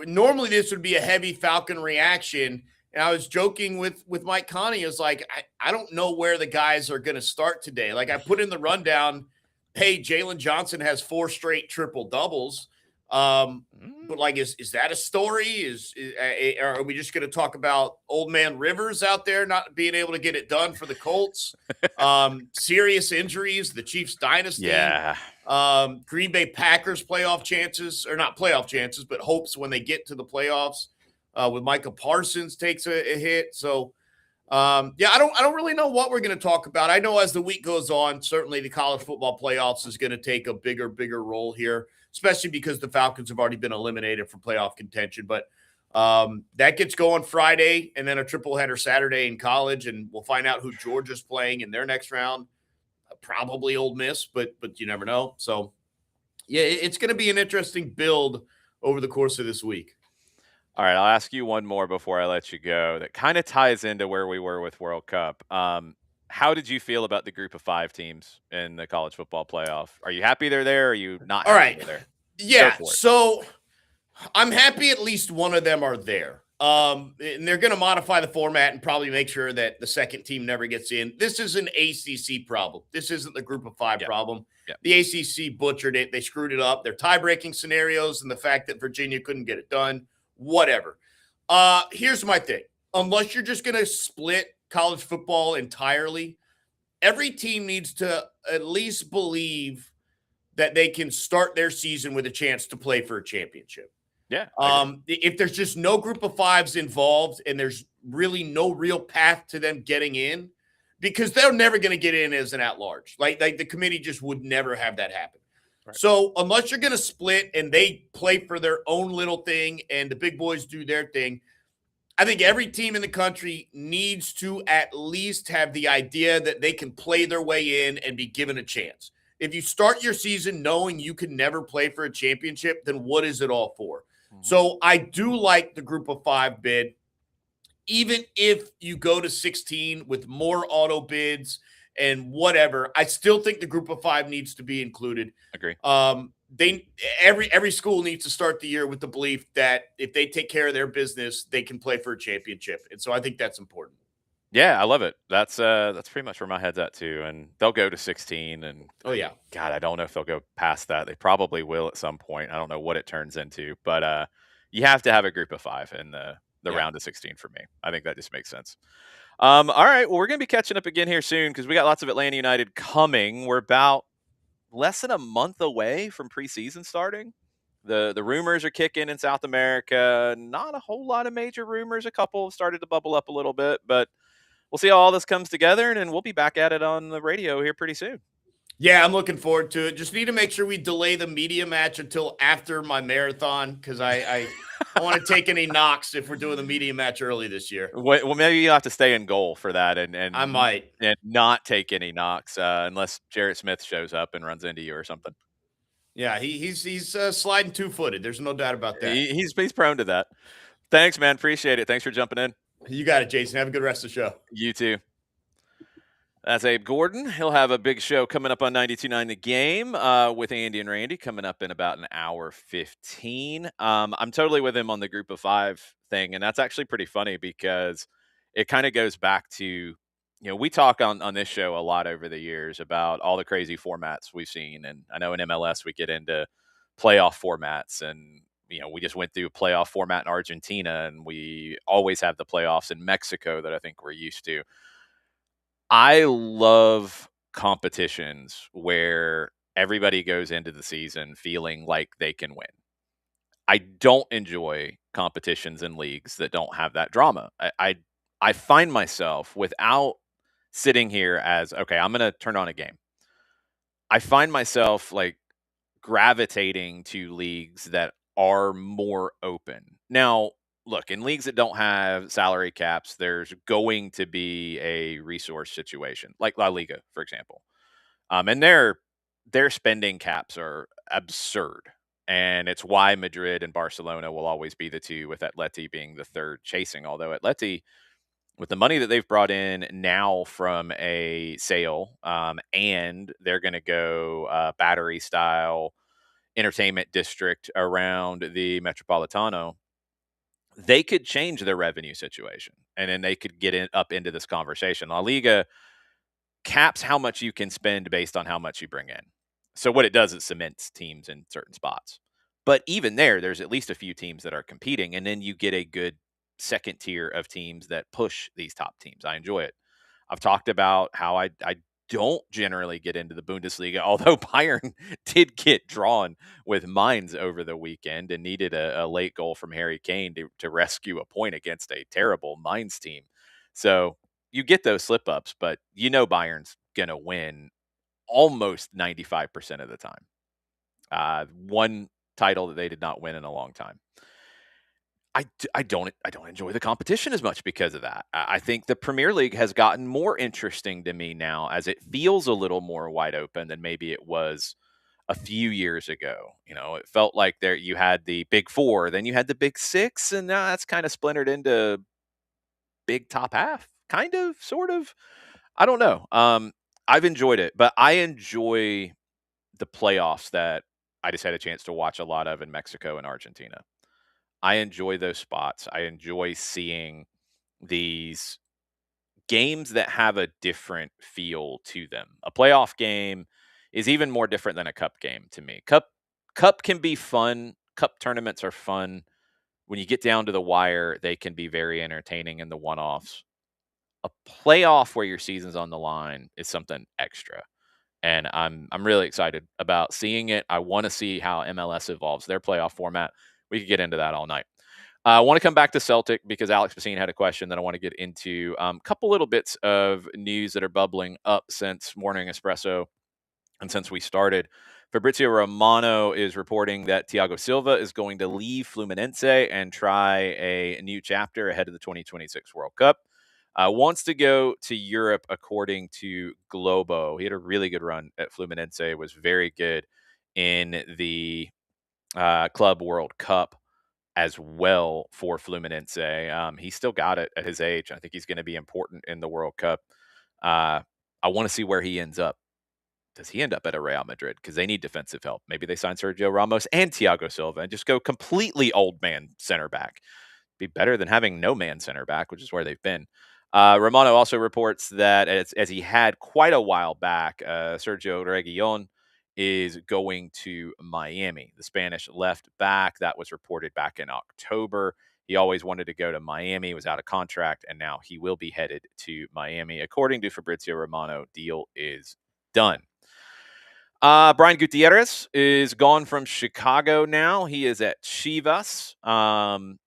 normally this would be a heavy Falcon reaction. And I was joking with Mike Connie. I was like, I don't know where the guys are going to start today. Like I put in the rundown, hey, Jalen Johnson has 4 straight triple doubles. But like, is that a story? Are we just going to talk about old man Rivers out there not being able to get it done for the Colts? Serious injuries, the Chiefs dynasty. Yeah. Green Bay Packers playoff chances, or not playoff chances, but hopes when they get to the playoffs. With Micah Parsons takes a hit. So I don't really know what we're going to talk about. I know as the week goes on, certainly the college football playoffs is going to take a bigger role here, especially because the Falcons have already been eliminated from playoff contention. But that gets going Friday and then a triple header Saturday in college, and we'll find out who Georgia's playing in their next round. Probably Ole Miss, but you never know. So, yeah, it's going to be an interesting build over the course of this week. All right, I'll ask you one more before I let you go that kind of ties into where we were with World Cup. How did you feel about the group of 5 teams in the college football playoff? Are you happy they're there? Or are you not happy they're there? Yeah, so I'm happy at least one of them are there. And they're going to modify the format and probably make sure that the second team never gets in. This is an ACC problem. This isn't the group of 5 problem. Yep. The ACC butchered it. They screwed it up. They're tie-breaking scenarios and the fact that Virginia couldn't get it done, whatever. Here's my thing. Unless you're just going to split college football entirely, every team needs to at least believe that they can start their season with a chance to play for a championship. Yeah, I agree. If there's just no group of fives involved and there's really no real path to them getting in, because they're never going to get in as an at-large. Like the committee just would never have that happen. Right. So unless you're going to split and they play for their own little thing and the big boys do their thing, I think every team in the country needs to at least have the idea that they can play their way in and be given a chance. If you start your season knowing you can never play for a championship, then what is it all for? Mhm. So I do like the group of five bid. Even if you go to 16 with more auto bids and whatever, I still think the group of five needs to be included. Agree. They every school needs to start the year with the belief that if they take care of their business, they can play for a championship. And so I think that's important. Yeah, I love it. That's pretty much where my head's at too. And they'll go to 16, and Oh yeah. God, I don't know if they'll go past that. They probably will at some point. I don't know what it turns into, but you have to have a group of five in the Yeah. round of 16 for me. I think that just makes sense. All right, well, we're gonna be catching up again here soon because we got lots of Atlanta United coming. We're about less than a month away from preseason starting. The rumors are kicking in South America. Not a whole lot of major rumors. A couple have started to bubble up a little bit, but we'll see how all this comes together, and then we'll be back at it on the radio here pretty soon. Yeah, I'm looking forward to it. Just need to make sure we delay the media match until after my marathon because I don't want to take any knocks if we're doing the media match early this year. Well, maybe you'll have to stay in goal for that, and I might. not take any knocks unless Jarrett Smith shows up and runs into you or something. Yeah, he's sliding 2-footed. There's no doubt about that. He's prone to that. Thanks, man. Appreciate it. Thanks for jumping in. You got it, Jason. Have a good rest of the show. You too. That's Abe Gordon. He'll have a big show coming up on 92.9 The Game with Andy and Randy coming up in about an hour 15. I'm totally with him on the group of five thing, and that's actually pretty funny because it kind of goes back to, we talk on this show a lot over the years about all the crazy formats we've seen, and I know in MLS we get into playoff formats, and we just went through a playoff format in Argentina, and we always have the playoffs in Mexico that I think we're used to. I love competitions where everybody goes into the season feeling like they can win. I don't enjoy competitions in leagues that don't have that drama. I find myself, without sitting here as, okay, I'm going to turn on a game, I find myself like gravitating to leagues that are more open. Now, look, in leagues that don't have salary caps, there's going to be a resource situation, like La Liga, for example. And their spending caps are absurd. And it's why Madrid and Barcelona will always be the two, with Atleti being the third chasing. Although Atleti, with the money that they've brought in now from a sale, and they're going to go battery style entertainment district around the Metropolitano, they could change their revenue situation, and then they could get up into this conversation. La Liga caps how much you can spend based on how much you bring in. So what it does is cements teams in certain spots. But even there's at least a few teams that are competing, and then you get a good second tier of teams that push these top teams. I enjoy it. I've talked about how I don't generally get into the Bundesliga, although Bayern did get drawn with Mainz over the weekend and needed a late goal from Harry Kane to rescue a point against a terrible Mainz team. So you get those slip ups, but Bayern's going to win almost 95% of the time. One title that they did not win in a long time. I don't enjoy the competition as much because of that. I think the Premier League has gotten more interesting to me now, as it feels a little more wide open than maybe it was a few years ago. It felt like there you had the big four, then you had the big six, and now that's kind of splintered into big top half, kind of, sort of. I don't know. I've enjoyed it, but I enjoy the playoffs that I just had a chance to watch a lot of in Mexico and Argentina. I enjoy those spots. I enjoy seeing these games that have a different feel to them. A playoff game is even more different than a cup game to me. Cup can be fun. Cup tournaments are fun. when you get down to the wire, they can be very entertaining in the one-offs. A playoff where your season's on the line is something extra. And I'm really excited about seeing it. I want to see how MLS evolves their playoff format. We could get into that all night. I want to come back to Celtic because Alex Bassine had a question that I want to get into. A couple little bits of news that are bubbling up since Morning Espresso and since we started. Fabrizio Romano is reporting that Thiago Silva is going to leave Fluminense and try a new chapter ahead of the 2026 World Cup. Wants to go to Europe, according to Globo. He had a really good run at Fluminense, was very good in the Club World Cup as well for Fluminense. He's still got it at his age. I think he's going to be important in the World Cup. I want to see where he ends up. Does he end up at a Real Madrid? Because they need defensive help. Maybe they sign Sergio Ramos and Thiago Silva and just go completely old man center back. Be better than having no man center back, which is where they've been. Romano also reports that as he had quite a while back, Sergio Reguilon is going to Miami. The Spanish left back, that was reported back in October. He always wanted to go to Miami, was out of contract, and now he will be headed to Miami. According to Fabrizio Romano, deal is done. Brian Gutierrez is gone from Chicago now. He is at Chivas. I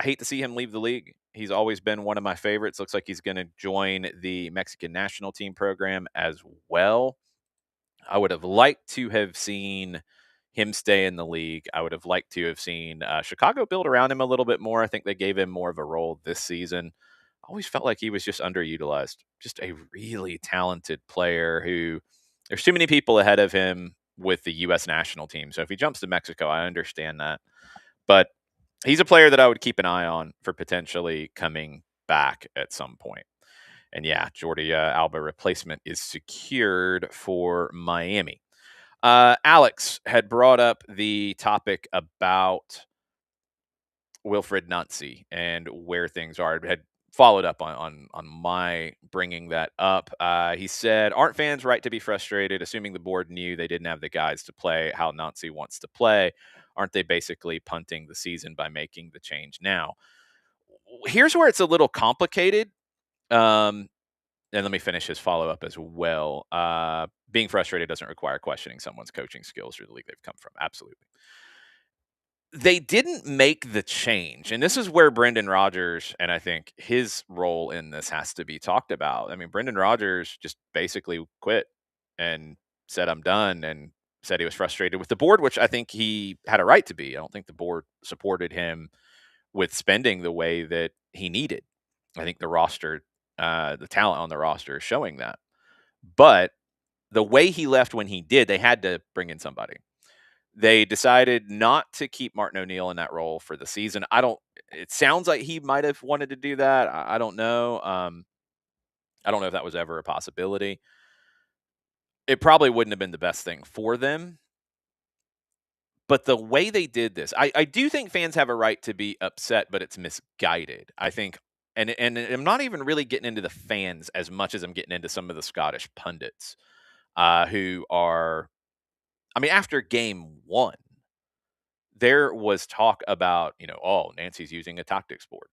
hate to see him leave the league. He's always been one of my favorites. Looks like he's going to join the Mexican national team program as well. I would have liked to have seen him stay in the league. I would have liked to have seen Chicago build around him a little bit more. I think they gave him more of a role this season. I always felt like he was just underutilized. Just a really talented player who there's too many people ahead of him with the U.S. national team. So if he jumps to Mexico, I understand that. But he's a player that I would keep an eye on for potentially coming back at some point. And yeah, Jordi Alba replacement is secured for Miami. Alex had brought up the topic about Wilfred Nancy and where things are. Had followed up on my bringing that up. He said, "Aren't fans right to be frustrated, assuming the board knew they didn't have the guys to play how Nancy wants to play? Aren't they basically punting the season by making the change now?" Here's where it's a little complicated. And let me finish his follow up as well. Being frustrated doesn't require questioning someone's coaching skills or the league they've come from. Absolutely. They didn't make the change. And this is where Brendan Rodgers, and I think his role in this has to be talked about. I mean, Brendan Rodgers just basically quit and said, "I'm done," and said he was frustrated with the board, which I think he had a right to be. I don't think the board supported him with spending the way that he needed. I think the roster, the talent on the roster is showing that. But the way he left when he did, they had to bring in somebody. They decided not to keep Martin O'Neill in that role for the season. It sounds like he might have wanted to do that. I don't know. I don't know if that was ever a possibility. It probably wouldn't have been the best thing for them. But the way they did this, I do think fans have a right to be upset, but it's misguided. I think, and I'm not even really getting into the fans as much as I'm getting into some of the Scottish pundits who are, I mean, after game one, there was talk about, oh, Nancy's using a tactics board.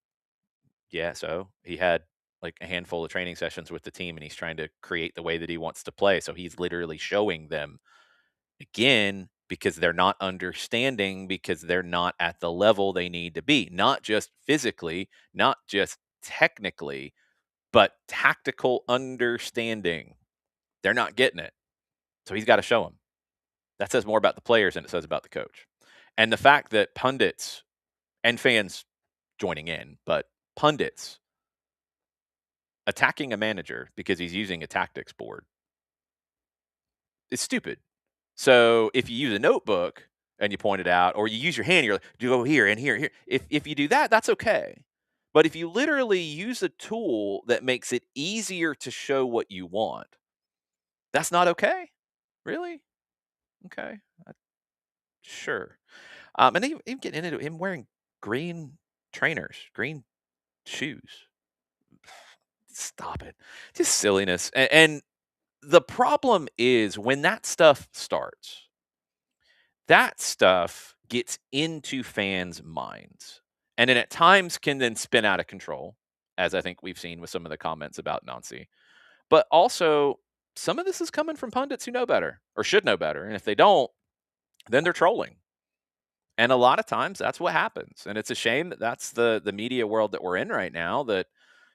Yeah, so he had like a handful of training sessions with the team and he's trying to create the way that he wants to play. So he's literally showing them again because they're not understanding, because they're not at the level they need to be, not just physically, not just technically, but tactical understanding. They're not getting it. So he's got to show them. That says more about the players than it says about the coach. And the fact that pundits and fans joining in, but pundits attacking a manager because he's using a tactics board is stupid. So if you use a notebook and you point it out, or you use your hand, you're like, do go here and here, here. If you do that, that's okay. But if you literally use a tool that makes it easier to show what you want, that's not okay. Really? Okay. Sure. And even getting into him wearing green trainers, green shoes. Stop it. Just silliness. And the problem is when that stuff starts, that stuff gets into fans' minds. And then at times can then spin out of control, as I think we've seen with some of the comments about Nancy. But also, some of this is coming from pundits who know better or should know better. And if they don't, then they're trolling. And a lot of times that's what happens. And it's a shame that that's the media world that we're in right now, that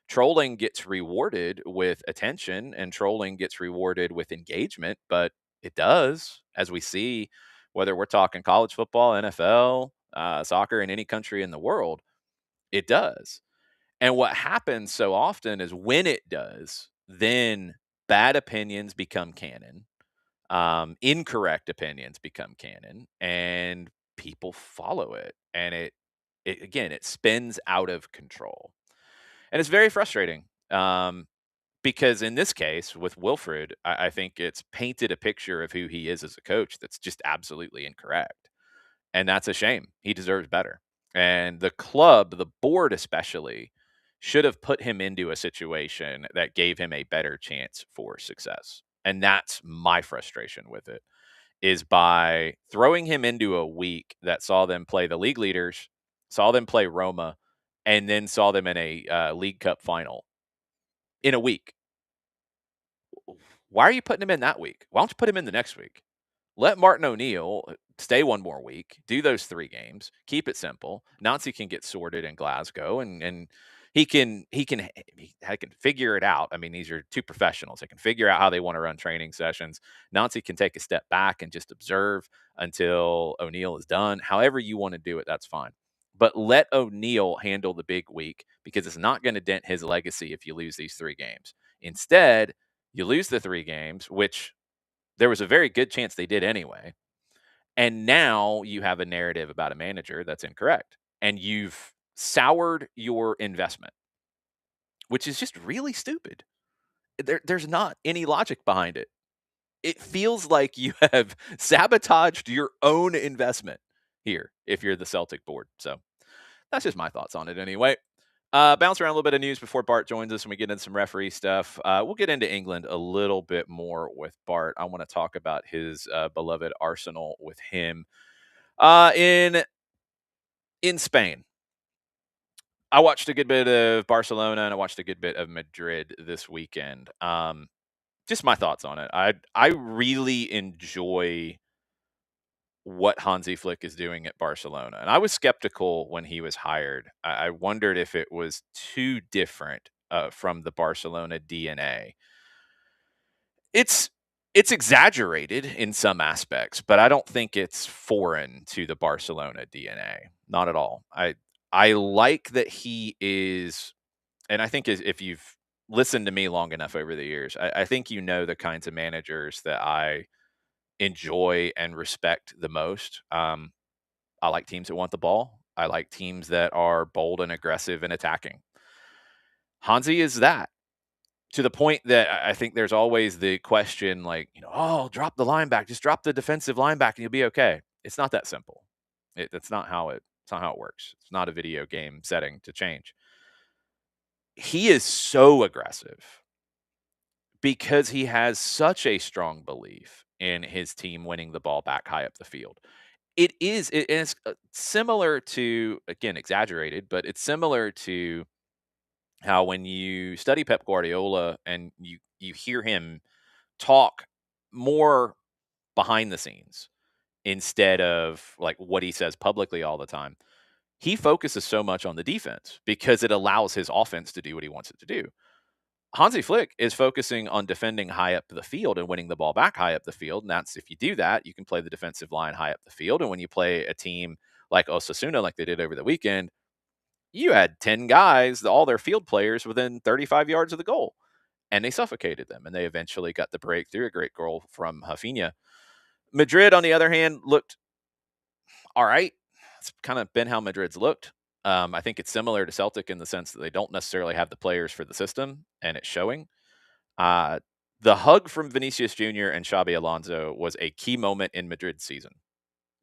trolling gets rewarded with attention and trolling gets rewarded with engagement, but it does, as we see, whether we're talking college football, NFL, soccer in any country in the world, it does. And what happens so often is when it does, then bad opinions become canon, incorrect opinions become canon, and people follow it. And it again, it spins out of control. And it's very frustrating. Because in this case with Wilfred, I think it's painted a picture of who he is as a coach that's just absolutely incorrect. And that's a shame. He deserves better. And the club, the board especially, should have put him into a situation that gave him a better chance for success. And that's my frustration with it, is by throwing him into a week that saw them play the league leaders, saw them play Roma, and then saw them in a League Cup final in a week. Why are you putting him in that week? Why don't you put him in the next week? Let Martin O'Neill stay one more week, do those 3 games, keep it simple. Nancy can get sorted in Glasgow, and he can figure it out. I mean, these are 2 professionals. They can figure out how they want to run training sessions. Nancy can take a step back and just observe until O'Neill is done. However you want to do it, that's fine. But let O'Neill handle the big week, because it's not going to dent his legacy if you lose these 3 games. Instead, you lose the 3 games, which there was a very good chance they did anyway. And now you have a narrative about a manager that's incorrect. And you've soured your investment, which is just really stupid. There's not any logic behind it. It feels like you have sabotaged your own investment here if you're the Celtic board. So that's just my thoughts on it anyway. Bounce around a little bit of news before Bart joins us and we get into some referee stuff. We'll get into England a little bit more with Bart. I want to talk about his beloved Arsenal with him. In Spain, I watched a good bit of Barcelona and I watched a good bit of Madrid this weekend. Just my thoughts on it. I really enjoy what Hansi Flick is doing at Barcelona. And I was skeptical when he was hired. I wondered if it was too different from the Barcelona DNA. It's it's exaggerated in some aspects, but I don't think it's foreign to the Barcelona DNA. Not at all. I like that he is, and I think if you've listened to me long enough over the years, I think you know the kinds of managers that I enjoy and respect the most. I like teams that want the ball. I like teams that are bold and aggressive and attacking. Hansi is that, to the point that I think there's always the question, like, oh, drop the linebacker, just drop the defensive linebacker, and you'll be okay. It's not that simple. That's not how it's not how it works. It's not a video game setting to change. He is so aggressive because he has such a strong belief in his team winning the ball back high up the field. It's similar to, again, exaggerated, but it's similar to how when you study Pep Guardiola and you hear him talk more behind the scenes instead of like what he says publicly all the time. He focuses so much on the defense because it allows his offense to do what he wants it to do. Hansi Flick is focusing on defending high up the field and winning the ball back high up the field. And that's, if you do that, you can play the defensive line high up the field. And when you play a team like Osasuna, like they did over the weekend, you had 10 guys, all their field players within 35 yards of the goal, and they suffocated them. And they eventually got the breakthrough, a great goal from Rafinha. Madrid, on the other hand, looked all right. It's kind of been how Madrid's looked. I think it's similar to Celtic in the sense that they don't necessarily have the players for the system, and it's showing. Uh, the hug from Vinicius Jr. and Xabi Alonso was a key moment in Madrid's season,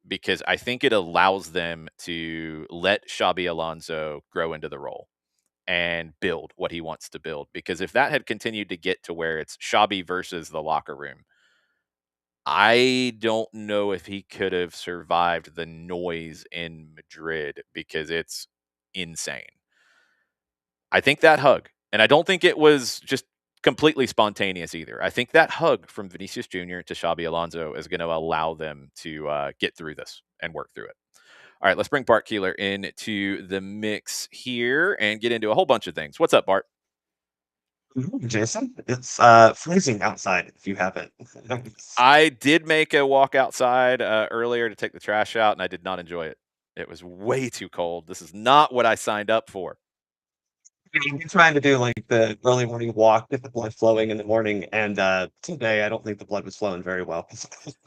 because I think it allows them to let Xabi Alonso grow into the role and build what he wants to build. Because if that had continued to get to where it's Xabi versus the locker room, I don't know if he could have survived the noise in Madrid, because insane. I think that hug, and I don't think it was just completely spontaneous either. I think that hug from Vinicius Jr. to Xabi Alonso is going to allow them to get through this and work through it. All right, let's bring Bart Keeler into the mix here and get into a whole bunch of things. What's up, Bart? Jason, it's freezing outside if you haven't. I did make a walk outside earlier to take the trash out, and I did not enjoy it. It was way too cold. This is not what I signed up for. I'm trying to do like the early morning walk, get the blood flowing in the morning, and today I don't think the blood was flowing very well.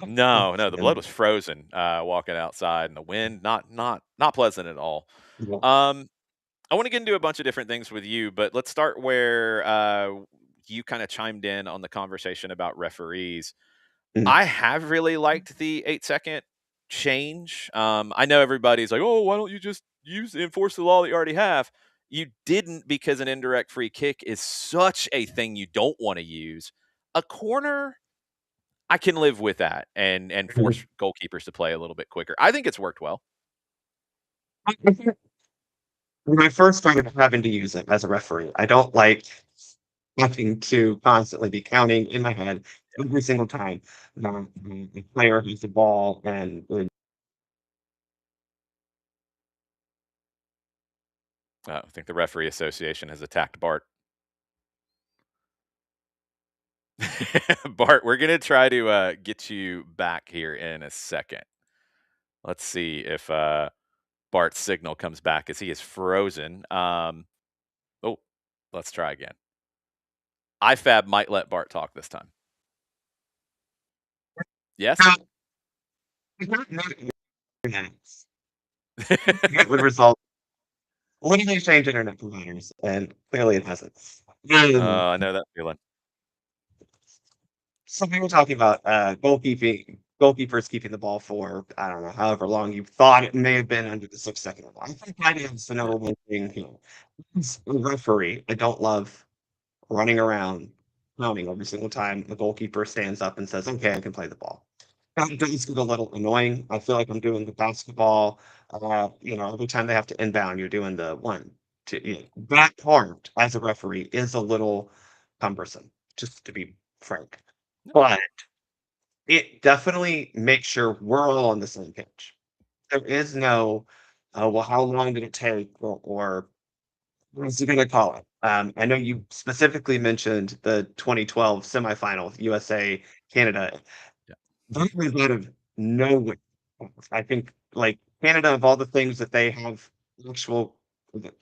No, no, the blood And, was frozen walking outside, and the wind not pleasant at all. you know, Um, I want to get into a bunch of different things with you, but let's start where you kind of chimed in on the conversation about referees. mm, I have really liked the 8-second change. I know everybody's like, "Oh, why don't you just enforce the law that you already have?" You didn't, because an indirect free kick is such a thing you don't want to use. A corner, I can live with that and mm. force goalkeepers to play a little bit quicker. I think it's worked well. I think when I first started having to use it as a referee, I don't like having to constantly be counting in my head every single time the player has the ball and I think the referee association has attacked Bart. Bart, we're gonna try to get you back here in a second. Let's see if Bart's signal comes back as he is frozen. Oh, let's try again. IFAB might let Bart talk this time. Yes. it would result literally change internet providers, and clearly it hasn't. I know that feeling. So we were talking about goalkeepers keeping the ball for, I don't know, however long you thought it may have been under the 6 second rule. I think that is the Yeah. number one thing here. As a referee, I don't love running around counting every single time the goalkeeper stands up and says, okay, I can play the ball. That does get a little annoying. I feel like I'm doing the basketball. Every time they have to inbound, you're doing the one, two. That part as a referee is a little cumbersome, just to be frank. Okay. But it definitely makes sure we're all on the same page. There is no, well, how long did it take, or what's he gonna call it? I know you specifically mentioned the 2012 semifinal, USA Canada. Yeah. That was out of nowhere. I think, like, Canada, of all the things that they have actual that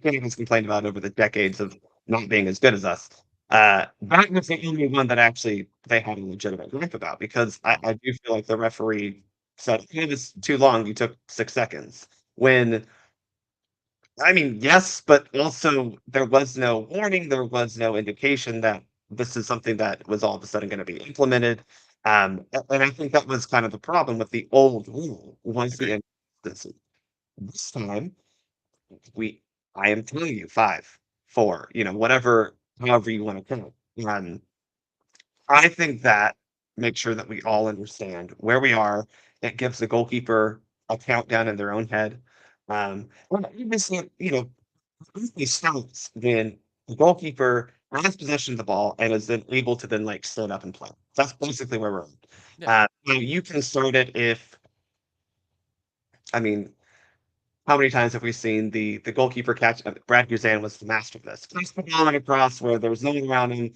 Canada's complained about over the decades of not being as good as us, that was the only one that actually they had a legitimate gripe about, because Mhm. I do feel like the referee said, "Hey, this is too long, you took 6 seconds." When I mean, yes, but also there was no warning, there was no indication that this is something that was all of a sudden gonna be implemented, and I think that was kind of the problem with the old rule, was the Agreed. inconsistency. This time, we I am telling you 5, 4, whatever however you wanna count. I think that makes sure that we all understand where we are. It gives the goalkeeper a countdown in their own head. Well, obviously, usually starts when the goalkeeper has possession of the ball and is then able to then like stand up and play. That's basically where we're at. Yeah. Now you can start it if I mean, how many times have we seen the goalkeeper catch? Brad Guzan was the master of this. Catch the ball across where there was no one around him.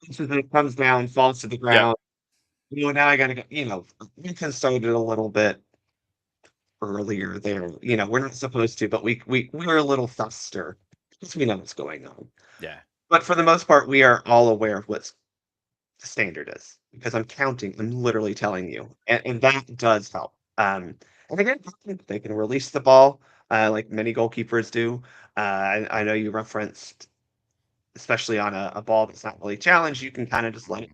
It comes down, falls to the Yep. ground. Now I gotta go. We can start it a little bit earlier there. We're not supposed to, but we're a little faster because we know what's going on. Yeah. But for the most part, we are all aware of what the standard is because I'm counting. I'm literally telling you, and that does help. And again, they can release the ball like many goalkeepers do. I know you referenced, especially on a ball that's not really challenged, you can kind of just let it.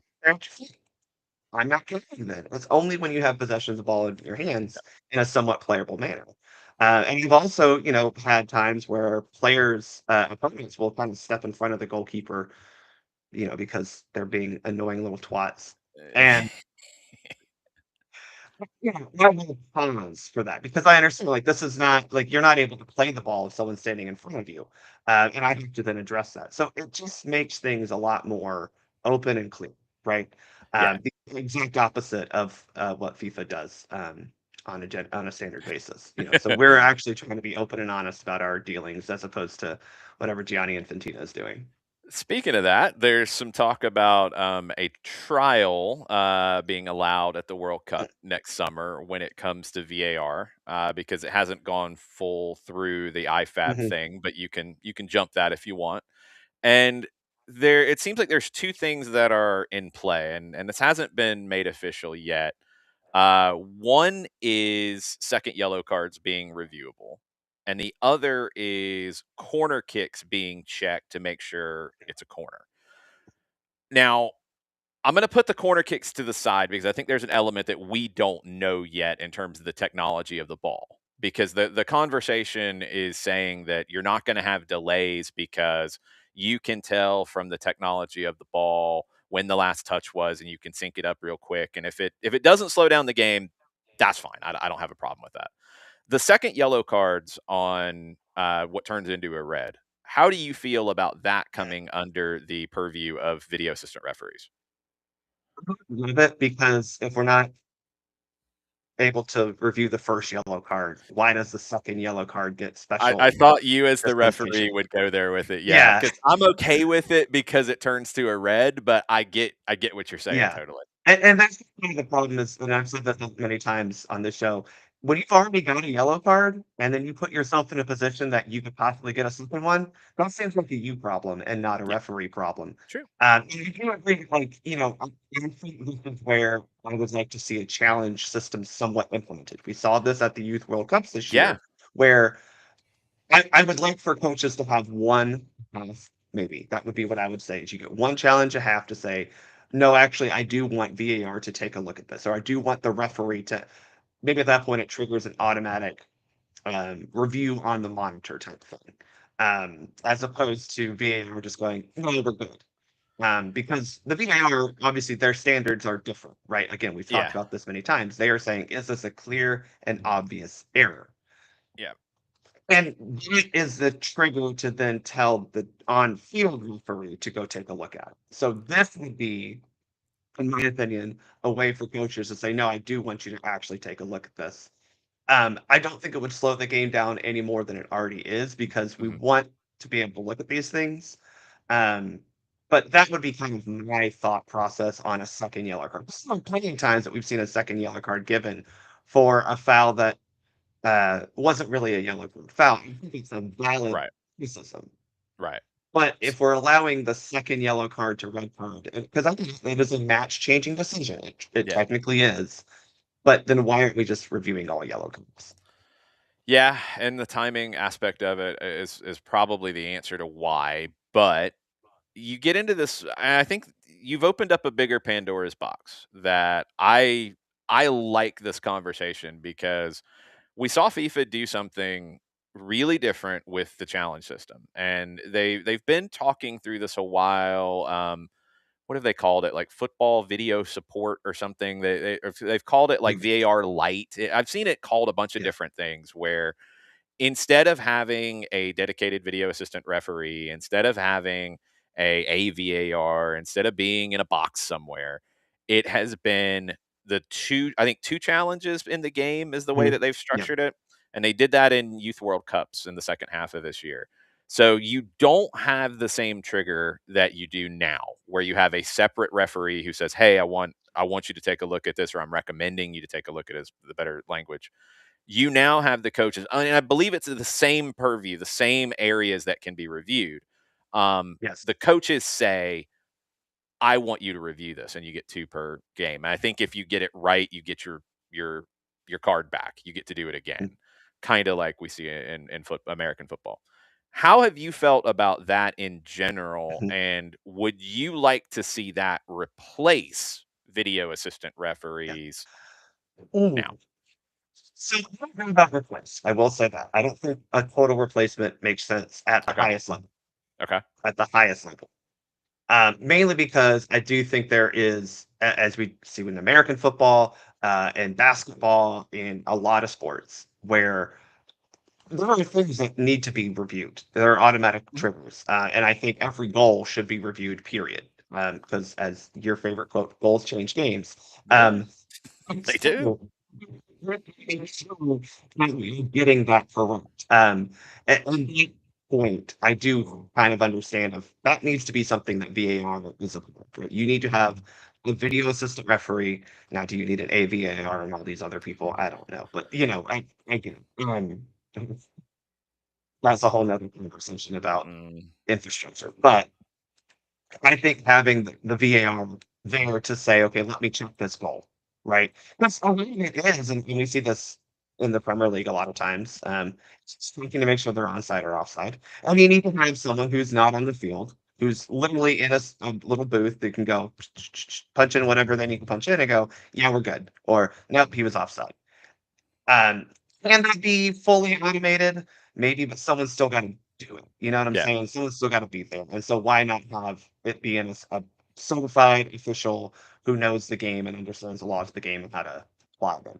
I'm not counting then. It's only when you have possession of the ball in your hands in a somewhat playable manner. And you've also, had times where players, opponents will kind of step in front of the goalkeeper, because they're being annoying little twats. And Yeah, I will pause for that because I understand, like, this is not like you're not able to play the ball if someone's standing in front of you, and I have to then address that. So it just makes things a lot more open and clear, right? Yeah. The exact opposite of what FIFA does on a standard basis. So we're actually trying to be open and honest about our dealings as opposed to whatever Gianni Infantino is doing. Speaking of that, there's some talk about a trial being allowed at the World Cup next summer when it comes to VAR, because it hasn't gone full through the IFAB Mhm. thing, but you can jump that if you want. And it seems like there's two things that are in play, and this hasn't been made official yet. One is second yellow cards being reviewable, and the other is corner kicks being checked to make sure it's a corner. Now, I'm going to put the corner kicks to the side because I think there's an element that we don't know yet in terms of the technology of the ball. Because the conversation is saying that you're not going to have delays because you can tell from the technology of the ball when the last touch was, and you can sync it up real quick. And if it doesn't slow down the game, that's fine. I don't have a problem with that. The second yellow cards on what turns into a red. How do you feel about that coming under the purview of video assistant referees? Love it because if we're not able to review the first yellow card, why does the second yellow card get I special thought you as the referee dispensation? would go there with it, yeah, Yeah, because I'm okay with it because it turns to a red, but I get what you're saying yeah. totally. And that's kind of the problem is, and I've said this many times on this show, when you've already got a yellow card and then you put yourself in a position that you could possibly get a second one, that seems like a you problem and not a Yeah, referee problem. true. And you do agree, like, I think this is where I would like to see a challenge system somewhat implemented. We saw this at the Youth World Cups this Yeah, year, where I would like for coaches to have one half, maybe. That would be what I would say, is you get one challenge a half to say, "No, actually, I do want VAR to take a look at this," or, "I do want the referee to" maybe at that point, it triggers an automatic, review on the monitor type thing, as opposed to VAR just going, "No, we're good." Because the VAR, obviously, their standards are different, right? Again, we've talked yeah, about this many times. They are saying, "Is this a clear and obvious error?" yeah, And that is the trigger to then tell the on-field referee to go take a look at it. So this would be, in my opinion, a way for coaches to say, "No, I do want you to actually take a look at this." I don't think it would slow the game down any more than it already is because we mhm, want to be able to look at these things. Um, but that would be kind of my thought process on a second yellow card. There's been plenty of times that we've seen a second yellow card given for a foul that wasn't really a yellow card foul. I think it's a valid right, criticism. right. But S if we're allowing the second yellow card to red card, because I think it is a match changing decision, it Yeah. technically is. But then why aren't we just reviewing all yellow cards? Yeah, and the timing aspect of it is probably the answer to why, but you get into this, and I think you've opened up a bigger Pandora's box that I like this conversation because we saw FIFA do something really different with the challenge system, and they've been talking through this a while. What have they called it? Like football video support or something. They've called it like Mm, VAR light. I've seen it called a bunch of yeah. different things where instead of having a dedicated video assistant referee, instead of having a VAR, instead of being in a box somewhere, it has been I think two challenges in the game is the way Mhm. that they've Yeah. structured it. And they did that in Youth World Cups in the second half of this year. So you don't have the same trigger that you do now, where you have a separate referee who says, "Hey, I want you to take a look at this," or "I'm recommending you to take a look at it," is the better language. You now have the coaches, and I believe it's the same purview, the same areas that can be reviewed. Yes. The coaches say, "I want you to review this," and you get two per game. And I think if you get it right, you get your your card back. You get to do it Mm, again, kind of like we see in American football. How have you felt about that in general? mhm. And would you like to see that replace video assistant Yeah. referees Ooh. now? So I don't know about replace. I will say that. I don't think a total replacement makes sense at the Okay. highest level. Okay. At the highest level. Mainly because I do think there is, as we see with American football and basketball and a lot of sports, where there are things that need to be reviewed. There are automatic Mhm. triggers, and I think every goal should be reviewed. Period. Because as your favorite quote, goals change games. Yeah, Um, they do. so, making sure that we're getting that correct. And that point, I do kind of understand of that needs to be something that VAR is appropriate. You need to have a video assistant referee. Now, do you need an AVAR and all these other people? I don't know, but I get it. That's a whole nother conversation about Mm, infrastructure. But I think having the VAR there to say, okay, let me check this goal, right? That's a lot of it is, and we see this in the Premier League a lot of times. Just looking to make sure they're onside or offside. And you need to have someone who's not on the field, who's literally in a little booth that can go punch in whatever they need to punch in and go, yeah, we're good. Or nope, he was offside. Um, can that be fully automated? Maybe, but someone's still got to do it. You know what I'm yeah, saying? Someone's still got to be there. And so why not have it be a certified official who knows the game and understands the laws of the game and how to apply them?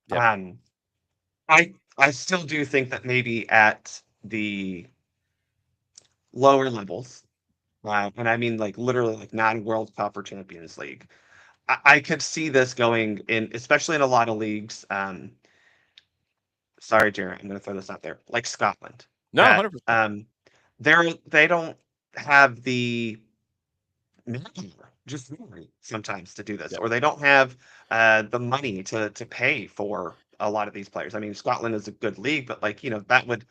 yep, Um, I still do think that maybe at the lower levels, and I mean like literally like non-World Cup or Champions League, I could see this going in, especially in a lot of leagues. Sorry, Jared, I'm gonna throw this out there, like Scotland, no, that, 100%. they don't have the manpower, just really sometimes to do this, Yep, or they don't have, the money to pay for a lot of these players. I mean, Scotland is a good league, but, like, that would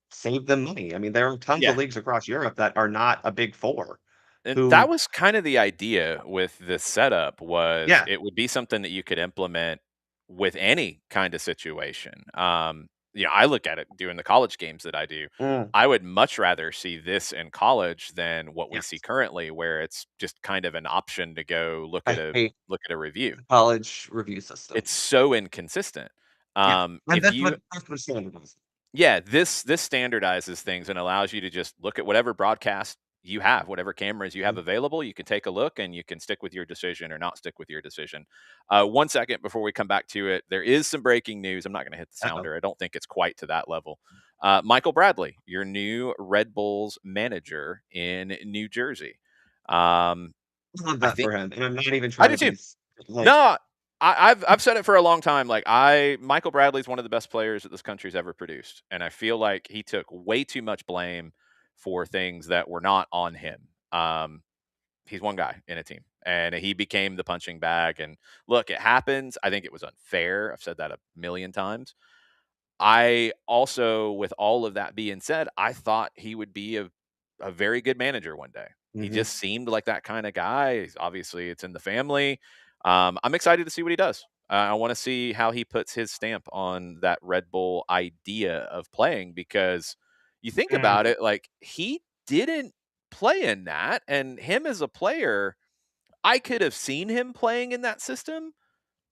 save them money. I mean, there are tons of yeah. leagues across Europe that are not a Big 4 And that who. was kind of the idea with this setup was Yeah. it would be something that you could implement with any kind of situation. I look at it doing the college games that I do. Mm, I would much rather see this in college than what we see yes. currently, where it's just kind of an option to go I hate look at a review. the college review It's system. so inconsistent. Yeah, and If you that's what standardized. Yeah, this standardizes things and allows you to just look at whatever broadcast you have, whatever cameras you have Mhm. available. You can take a look and you can stick with your decision or not stick with your decision. 1 second before we come back to it, there is some breaking news. I'm not going to hit the Uh-oh. sounder. I don't think it's quite to that level. Michael Bradley, your new Red Bulls manager in New Jersey. Um, I love I that think for him, and I'm not even I trying do to be too. like. No, I've said it for a long time. Like Michael Bradley's one of the best players that this country's ever produced, and I feel like he took way too much blame for things that were not on him. He's one guy in a team, and he became the punching bag. And look, it happens. I think it was unfair. I've said that a million times. I also, with all of that being said, I thought he would be a very good manager one day. He Mhm. just seemed like that kind of guy. Obviously, it's in the family. I'm excited to see what he does. I want to see how he puts his stamp on that Red Bull idea of playing because you think about Mm, it, like he didn't play in that, and him as a player, I could have seen him playing in that system,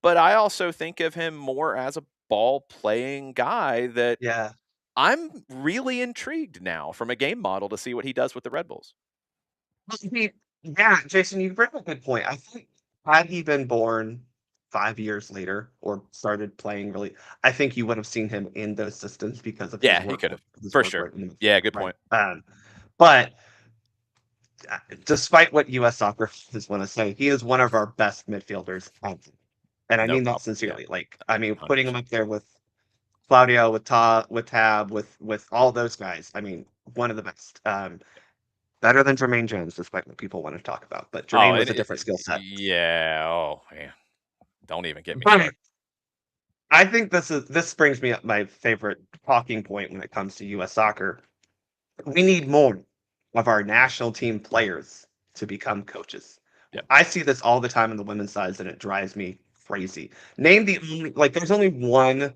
but I also think of him more as a ball playing guy that yeah. I'm really intrigued now from a game model to see what he does with the Red Bulls. Well, yeah, Jason, you bring up a good point. I think had he been born 5 years later or started playing really, I think you would have seen him in those systems because of Yeah, he could have. his For work sure. rate in the Yeah, midfield, good right? point. But despite what US soccer fans want to say, he is one of our best midfielders ever. And I No mean that problem. Yeah, sincerely. Like, I mean, putting him 100%. up there with Claudio, with with Tab, with all those guys. I mean, one of the best. Better than Jermaine Jones, despite what people want to talk about. But Oh, Jermaine was a different skill set. yeah. Oh, man. Don't even get me But started. I think this brings me up my favorite talking point when it comes to US soccer. We need more of our national team players to become coaches. Yep. I see this all the time on the women's side, and it drives me crazy. Name the only like there's only one,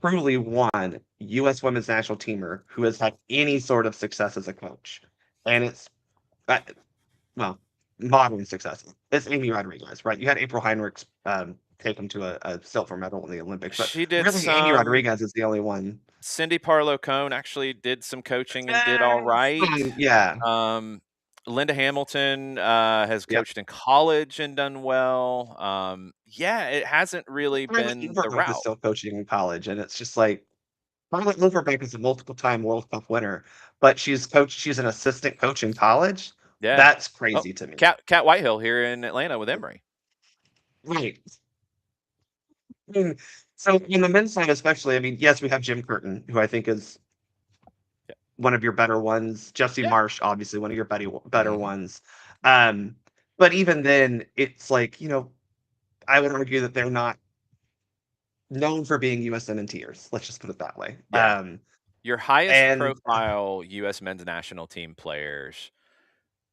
truly one US women's national teamer who has had any sort of success as a coach. And it's uh, well, modern success. It's Amy Rodriguez, right? You had April Heinrichs take him to a silver medal in the Olympics, but She did really, Amy some. Rodriguez is the only one. Cindy Parlow Cone actually did some coaching and did all right. Yeah. Um, Linda Hamilton has Yep. coached in college and done well. Yeah, it hasn't really Violet been the Overbeck is route. still coaching in college, and it's just like Violet Overbeck is a multiple-time World Cup winner, but she's an assistant coach in college. Yeah. That's Oh, crazy to me. Cat Whitehill here in Atlanta with Emory. Right. I mean, so in the men's side especially, I mean, yes, we have Jim Curtin, who I think is Yeah. one of your better ones. Jesse Yeah. Marsh, obviously one of your better Mhm. ones. Um, but even then, it's like, I would argue that they're not known for being USMNTers. Let's just put it that way. Yeah. Your highest And profile US men's national team players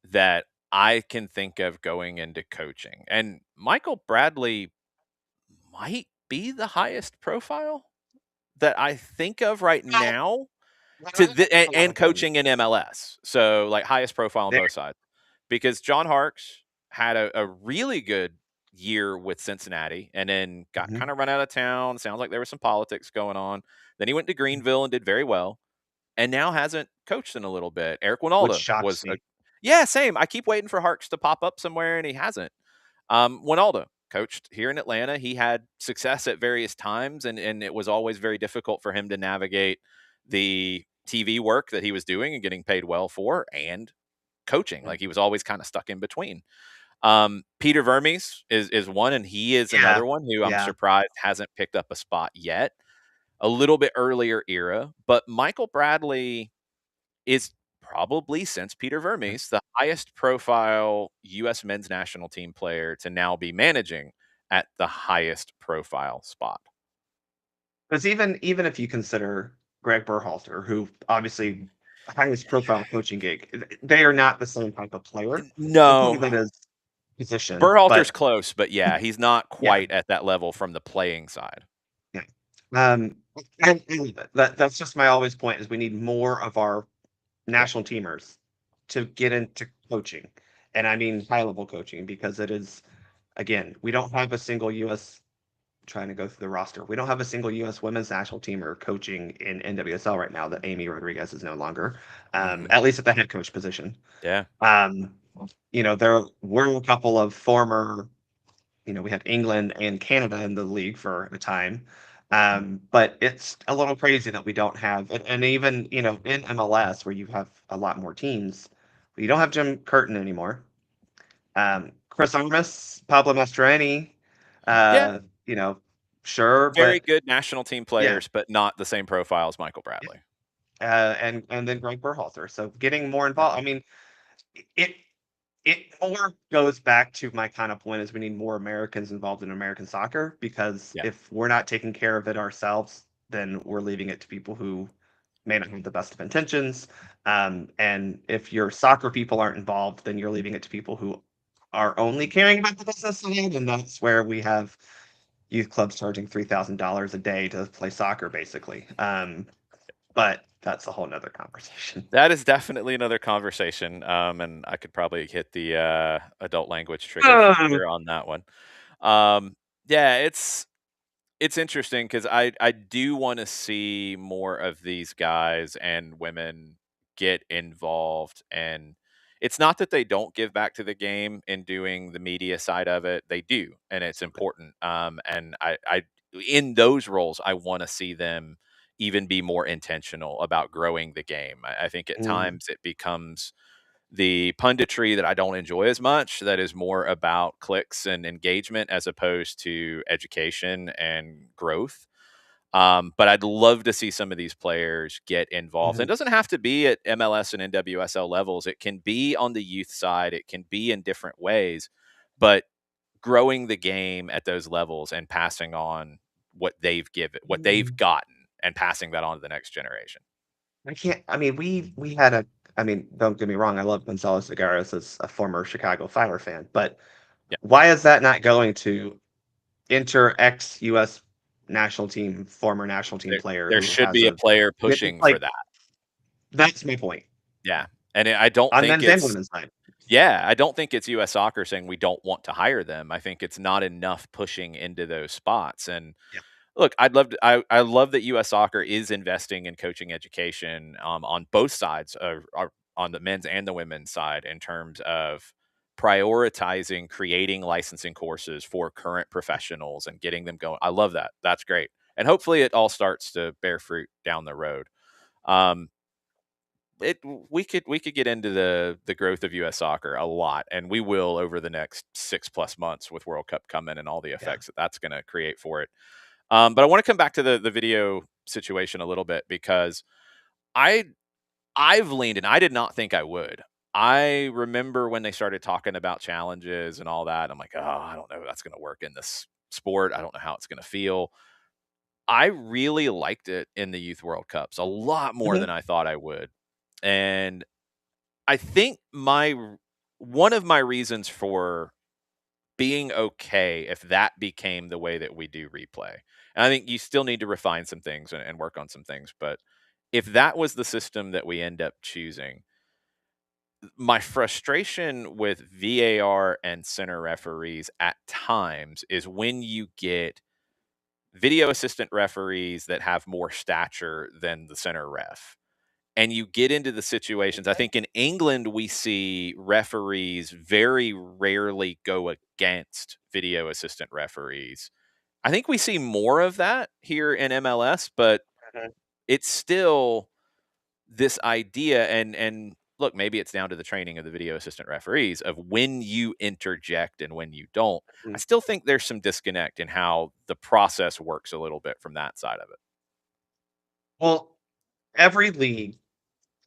that I can think of going into coaching, and Michael Bradley might be the highest profile that I think of right well, now when to I look the at a lot and of them, coaching in MLS. So, like, highest profile on they're both sides. Because John Harkes had a really good year with Cincinnati and then got mhm, kinda run out of town. Sounds like there was some politics going on. Then he went to Greenville and did very well, and now hasn't coached in a little bit. Eric which Winalda shocks was a me. Yeah, same. I keep waiting for Harkes to pop up somewhere, and he hasn't. Winalda coached here in Atlanta. He had success at various times, and it was always very difficult for him to navigate the TV work that he was doing and getting paid well for, and coaching. Mm, Like, he was always kind of stuck in between. Peter Vermes is one, and he is yeah, another one who I'm yeah. surprised hasn't picked up a spot yet. A little bit earlier era, but Michael Bradley is probably, since Peter Vermes, the highest profile US men's national team player to now be managing at the highest profile spot. Because even if you consider Greg Berhalter, who obviously highest profile coaching gig, they are not the same type of player. And part of No, that is position, Berhalter's but close, but yeah, he's not yeah, quite at that level from the playing side. yeah. Um, and that's just my always point is we need more of our Yeah. national teamers to get into coaching, and I mean high level coaching because it is again we don't have a single U.S. trying to go through the roster. We don't have a single U.S. women's national teamer coaching in NWSL right now that Amy Rodriguez is no longer, Mhm. at least at the head coach position. Yeah. Um, there were a couple of former, we had England and Canada in the league for a time. But it's a little crazy that we don't have, and even, in MLS where you have a lot more teams, you don't have Jim Curtin anymore. Chris Armas, Pablo Mastroeni, Yeah. uh, sure, Very but good national team yeah, players, but not the same profile as Michael yeah, Bradley. and then Greg Berhalter. So getting more Yeah. involved. I mean, it it more goes back to my kind of point is we need more Americans involved in American soccer because Yeah. if we're not taking care of it ourselves, then we're leaving it to people who may not have the best of intentions. And if your soccer people aren't involved, then you're leaving it to people who are only caring about the business side, and that's where we have youth clubs charging $3,000 a day to play soccer, basically. But that's a whole nother conversation. That is definitely another conversation, and I could probably hit the, adult language trigger for Um, sure on that one. Yeah, it's interesting because I do wanna see more of these guys and women get involved, and it's not that they don't give back to the game in doing the media side of it, they do, and it's important, and I in those roles, I wanna see them even be more intentional about growing the game. I think at mm, times it becomes the punditry that I don't enjoy as much, that is more about clicks and engagement as opposed to education and growth. But I'd love to see some of these players get involved. mhm. It doesn't have to be at MLS and NWSL levels. It can be on the youth side. It can be in different ways, but growing the game at those levels and passing on what they've Mm. gotten and passing that on to the next generation. I can't. I mean, we had a. I mean, don't get me wrong. I love Gonzalo Segares as a former Chicago Fire fan, but Yeah. why is that not going to enter ex U.S. national team, former national team player There who should has be a a? player It's pushing for like that. that's my point Yeah. And I don't on think men's and it's women's side. Yeah, I don't think it's US Soccer saying we don't want to hire them. I think it's not enough pushing into those spots. And Yeah. look, I love that US Soccer is investing in coaching education on both sides, on the men's and the women's side in terms of prioritizing creating licensing courses for current professionals and getting them going. I love that. That's great. And hopefully it all starts to bear fruit down the road. Um, it we could get into the growth of US soccer a lot, and we will over the next 6+ months with World Cup coming and all the Yeah. effects that that's going to create for it. But I want to come back to the video situation a little bit because I I've leaned and I did not think I would. I remember when they started talking about challenges and all that. I'm like, oh, I don't know if that's going to work in this sport. I don't know how it's going to feel. I really liked it in the Youth World Cups a lot more Mhm. than I thought I would. And I think my one of my reasons for being okay if that became the way that we do replay. And I think you still need to refine some things and work on some things. But if that was the system that we end up choosing, my frustration with VAR and center referees at times is when you get video assistant referees that have more stature than the center ref. And you get into the situations. I think in England, we see referees very rarely go against video assistant referees. I think we see more of that here in MLS, but Mhm. it's still this idea. And look, maybe it's down to the training of the video assistant referees of when you interject and when you don't. I Mhm. still think there's some disconnect in how the process works a little bit from that side of it. Well, every league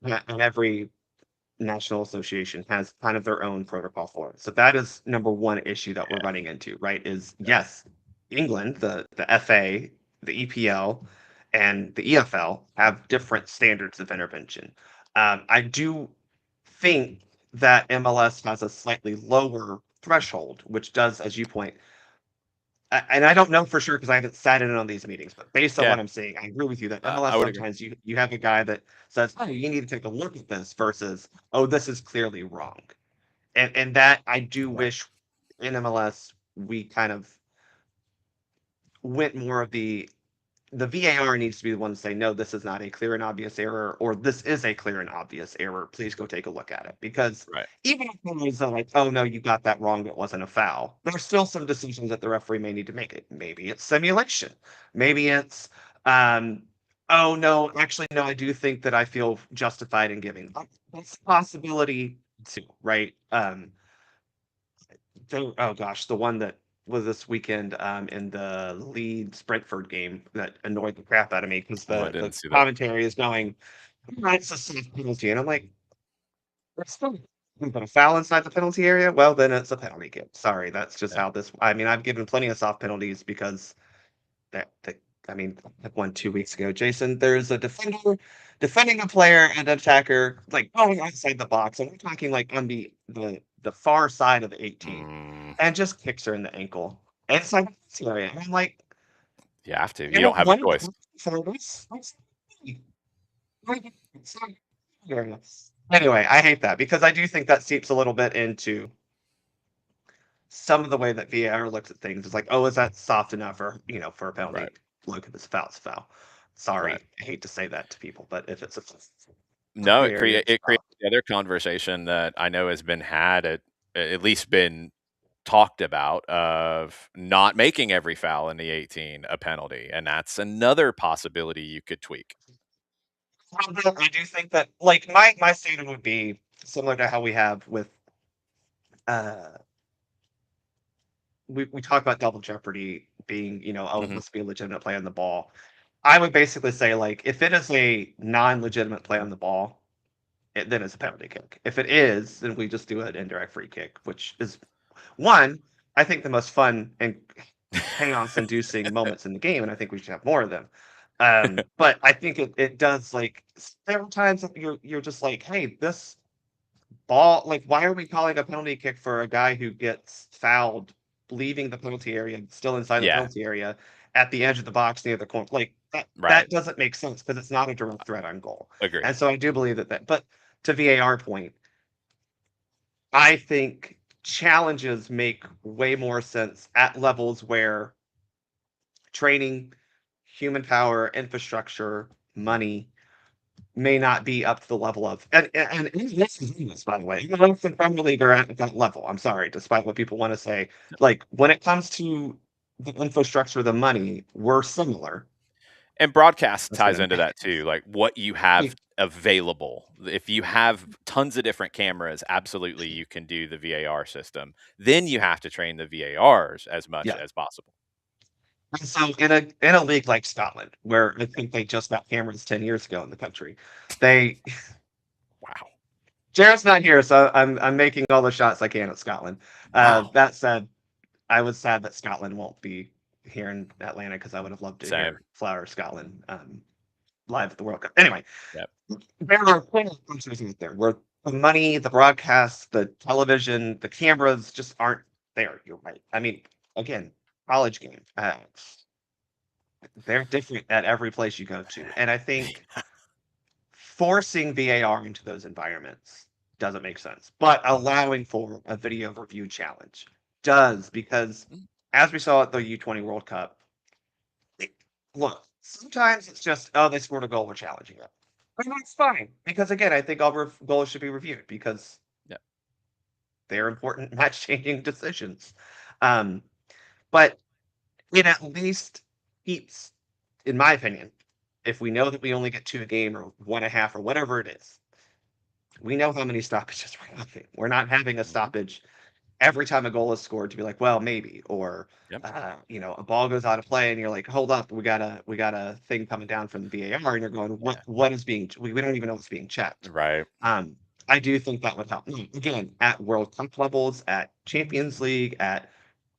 and every national association has kind of their own protocol for it. So that is number one issue that we're running into, right? Is yes, England, the FA, the EPL, and the EFL have different standards of intervention. I do think that MLS has a slightly lower threshold, which does, as you point, and I don't know for sure because I haven't sat in on these meetings, but based on Yeah, what I'm seeing, I agree with you that I MLS would agree. sometimes you have a guy that says, "Oh, you need to take a look at this," versus, "Oh, this is clearly wrong," and that I do Right. wish in MLS we kind of went more of the VAR needs to be the one to say, no, this is not a clear and obvious error, or this is a clear and obvious error. Please go take a look at it. Because Right. even if it was like, oh, no, you got that wrong, it wasn't a foul, there's still some decisions that the referee may need to make. It. Maybe it's simulation. Maybe it's, um, oh, no, actually, no, I do think that I feel justified in giving. That's a possibility too, right? Oh gosh, the one that was this weekend in the Leeds Brentford game that annoyed the crap out of me because Oh, I the didn't see that. commentary is going, "Oh, it's a soft penalty," and I'm like, "It's still but a foul inside the penalty area. Well, then it's a penalty kick. Sorry, that's just Yeah. how this. I mean, I've given plenty of soft penalties because that I mean, I had one 2 weeks ago. Jason, there's a defender defending a player and an attacker like going outside the box, and we're talking like on the far side of the 18, Mm, and just kicks her in the ankle. And it's like, sorry, and I'm like, you have to. I You don't don't have a want choice. to for this. Anyway, I hate that because I do think that seeps a little bit into some of the way that VAR looks at things. It's like, oh, is that soft enough for for a penalty? Right. Look at this foul, it's a foul. Right. Sorry, I hate to say that to people, but if it's a No, gray area, it's it creates the other conversation that I know has been had at least been talked about of not making every foul in the 18 a penalty, and that's another possibility you could tweak. I do think that like my standard would be similar to how we have with uh we talk about double jeopardy being, oh, it Mhm. must be a legitimate play on the ball. I would basically say like if it is a non-legitimate play on the ball, then it's a penalty kick. If it is, then we just do an indirect free kick, which is one, I think the most fun and chaos-inducing moments in the game, and I think we should have more of them. But I think it does like several times that you're just like, hey, this ball, like, why are we calling a penalty kick for a guy who gets fouled, leaving the penalty area, still inside the Yeah, penalty area, at the edge of the box near the corner? Like that right. doesn't make sense because it's not a direct threat on goal. Agree. And so I do believe that. But to VAR point, I think challenges make way more sense at levels where training, human power, infrastructure, money may not be up to the level of, and this is this, by the way. The Lions in Premier League are at that level. I'm sorry, despite what people want to say. Like when it comes to the infrastructure, the money, we're similar. And broadcast That's what ties I'm into that too, like what you have available. If you have tons of different cameras, absolutely you can do the VAR system. Then you have to train the VARs as much Yeah. as possible. And so in a league like Scotland, where I think they just got cameras 10 years ago in the country, they Wow. Jared's not here, so I'm making all the shots I can at Scotland. Wow. That said, I was sad that Scotland won't be here in Atlanta because I would have loved to Same. hear Flower Scotland live at the World Cup. Anyway, Yep. there are plenty of countries out there where the money, the broadcast, the television, the cameras just aren't there. You're right. I mean, again, college game. They're different at every place you go to, and I think forcing VAR into those environments doesn't make sense, but allowing for a video review challenge does, because as we saw at the U20 World Cup, look, sometimes it's just, oh, they scored a goal, we're challenging it. But that's fine, because again, I think all goals should be reviewed because Yep. they're important match changing decisions. Um, but it at least keeps, in my opinion, if we know that we only get 2 a game or 1.5 or whatever it is, we know how many stoppages we're having. We're not having a Mhm. stoppage every time a goal is scored to be like, well, maybe, or Yep. a ball goes out of play and you're like, hold up, we got a thing coming down from the VAR, and you're going, Yeah. what is being, we don't even know what's being checked. Right. I do think that would help. Now, again, at World Cup levels, at Champions League, at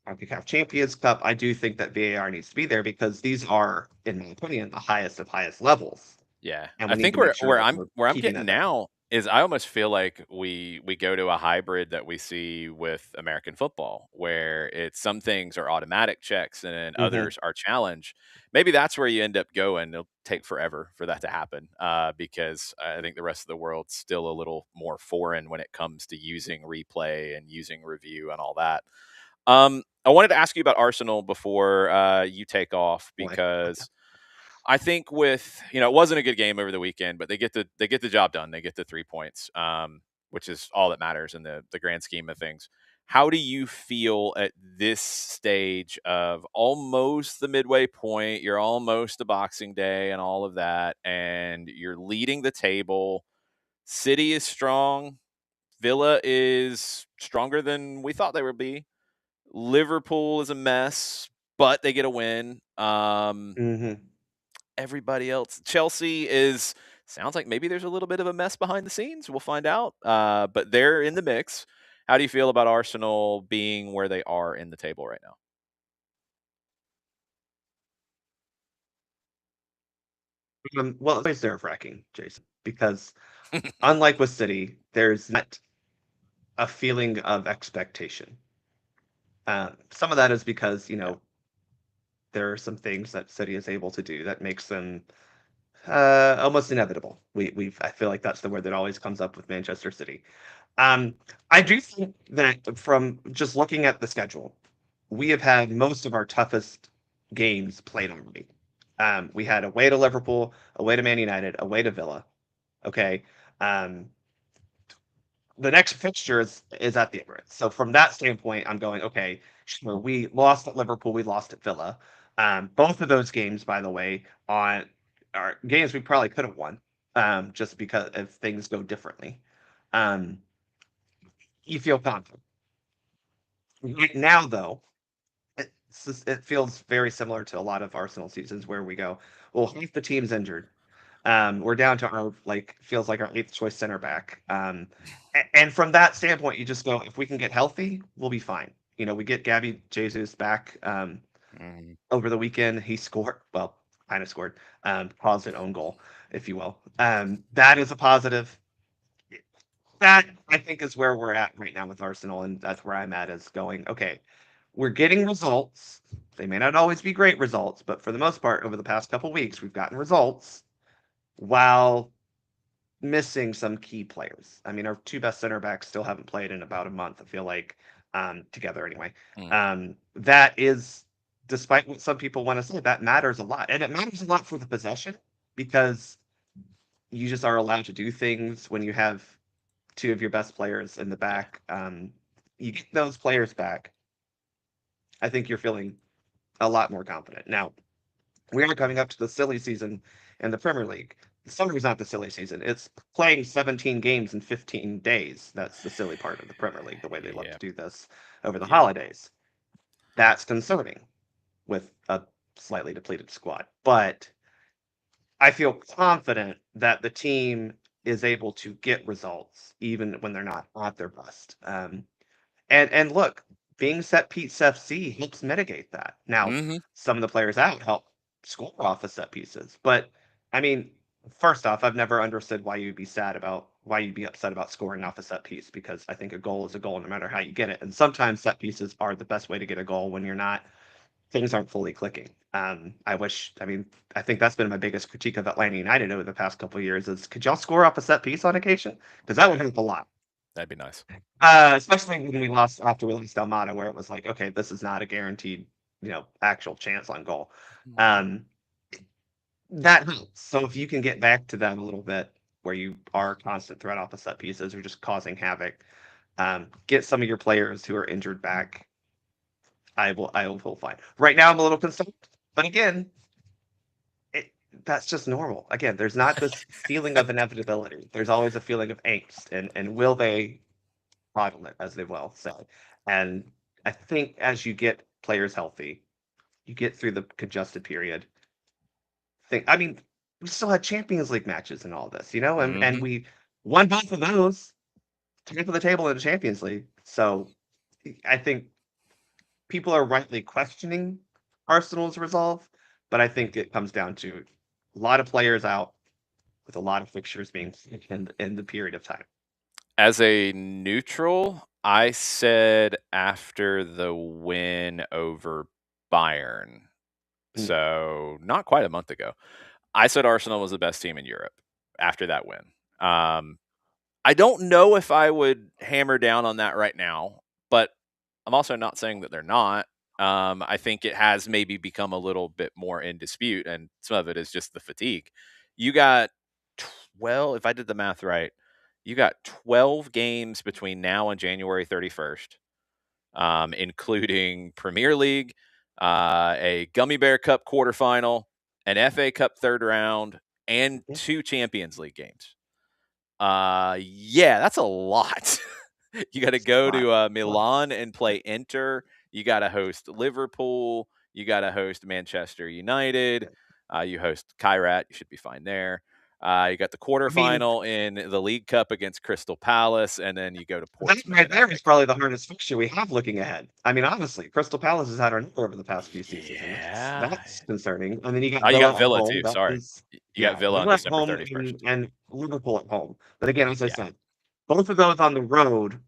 CONCACAF Champions Cup, I do think that VAR needs to be there because these are, in my opinion, the highest of highest levels, Yeah. and I we need think to make where sure where that I'm we're where I'm keeping getting that there. now is I almost feel like we go to a hybrid that we see with American football, where it's some things are automatic checks and Hmm. others are challenge. Maybe that's where you end up going. It'll take forever for that to happen because I think the rest of the world's still a little more foreign when it comes to using replay and using review and all that. I wanted to ask you about Arsenal before you take off Boy. because I think with it wasn't a good game over the weekend, but they get the job done. They get the 3 points, which is all that matters in the grand scheme of things. How do you feel at this stage of almost the midway point? You're almost to Boxing Day and all of that, and you're leading the table. City is strong. Villa is stronger than we thought they would be. Liverpool is a mess, but they get a win. Hmm. Everybody else, Chelsea is sounds like maybe there's a little bit of a mess behind the scenes. We'll find out, but they're in the mix. How do you feel about Arsenal being where they are in the table right now? Well, it's always nerve-wracking, Jason, because unlike with City, there's not a feeling of expectation. Some of that is because Yeah. there are some things that City is able to do that makes them almost inevitable. I feel like that's the word that always comes up with Manchester City. Um, I do think that from just looking at the schedule, we have had most of our toughest games played already. We had away to Liverpool, away to Man United, away to Villa. Okay. Um, the next fixture is at the Emirates. So from that standpoint, I'm going, okay, sure, we lost at Liverpool, we lost at Villa. Both of those games, by the way, on are games we probably could have won, just because if things go differently. Um, you feel confident. Right now, though, it feels very similar to a lot of Arsenal seasons where we go, well, half the team's injured. We're down to our feels like our eighth choice center back. And from that standpoint, you just go, if we can get healthy, we'll be fine. We get Gabby Jesus back Mhm. over the weekend. He scored, well, kind of scored, caused an own goal, if you will. That is a positive. That I think is where we're at right now with Arsenal, and that's where I'm at is going, okay, we're getting results. They may not always be great results, but for the most part, over the past couple weeks, we've gotten results while missing some key players. I mean, our two best center backs still haven't played in about a month, I feel like, together anyway. Mm. That is, despite what some people want to say, that matters a lot. And it matters a lot for the possession because you just are allowed to do things when you have two of your best players in the Yeah. back. You get those players back, I think you're feeling a lot more confident. Now, we are coming up to the silly season in the Premier League. The summer's not the silly season. It's playing 17 games in 15 days. That's the silly part of the Premier League, the way they love Yeah. to do this over the Yep. holidays. That's concerning with a slightly depleted squad. But I feel confident that the team is able to get results even when they're not at their best. And look, being set piece FC helps mitigate that. Now, Hmm. some of the players out help score off of set pieces, but I mean, first off, I've never understood why you'd be upset about scoring off a set piece, because I think a goal is a goal no matter how you get it. And sometimes set pieces are the best way to get a goal when things aren't fully clicking. I mean, I think that's been my biggest critique of Atlanta United over the past couple of years is, could y'all score off a set piece on occasion? Because that would Yeah. help a lot. That'd be nice. Especially when we lost after we lost Almada, where it was like, okay, this is not a guaranteed, actual chance on goal. Um, that helps. So if you can get back to that a little bit, where you are a constant threat off the set pieces or just causing havoc, get some of your players who are injured back. I will feel fine. Right now, I'm a little concerned, but again, it, that's just normal. Again, there's not this feeling of inevitability. There's always a feeling of angst, and will they bottle it, as they will say. And I think as you get players healthy, you get through the congested period. I mean, we still had Champions League matches and all this, and Hmm. we won both of those, top of the table in the Champions League. So I think people are rightly questioning Arsenal's resolve, but I think it comes down to a lot of players out with a lot of fixtures being in the period of time. As a neutral, I said after the win over Bayern, Mm, so not quite a month ago, I said Arsenal was the best team in Europe after that win. Um, I don't know if I would hammer down on that right now, but I'm also not saying that they're not. I think it has maybe become a little bit more in dispute, and some of it is just the fatigue. You got 12, if I did the math right, you got 12 games between now and January 31st, including Premier League, a Gummy Bear Cup quarterfinal, an FA Cup third round, and yeah. 2 Champions League games. Yeah, that's a lot. You got to It's a go lot. to A lot. Milan and play Inter. You got to host Liverpool. You got to host Manchester United. You host Kairat. You should be fine there. You got the I mean, quarterfinal in the League Cup against Crystal Palace, and then you go to that Portsmouth right in there FA is Cup. probably the hardest fixture we have looking ahead. I mean, honestly, Crystal Palace has had our number over the past few seasons, and that's Yeah. that's concerning. And then you got Oh, you got Villa at Villa home. too. That Sorry. is, You got yeah, Villa on Villa at December home 31st. and Liverpool at home. But again, as I Yeah. said, both of those on the road,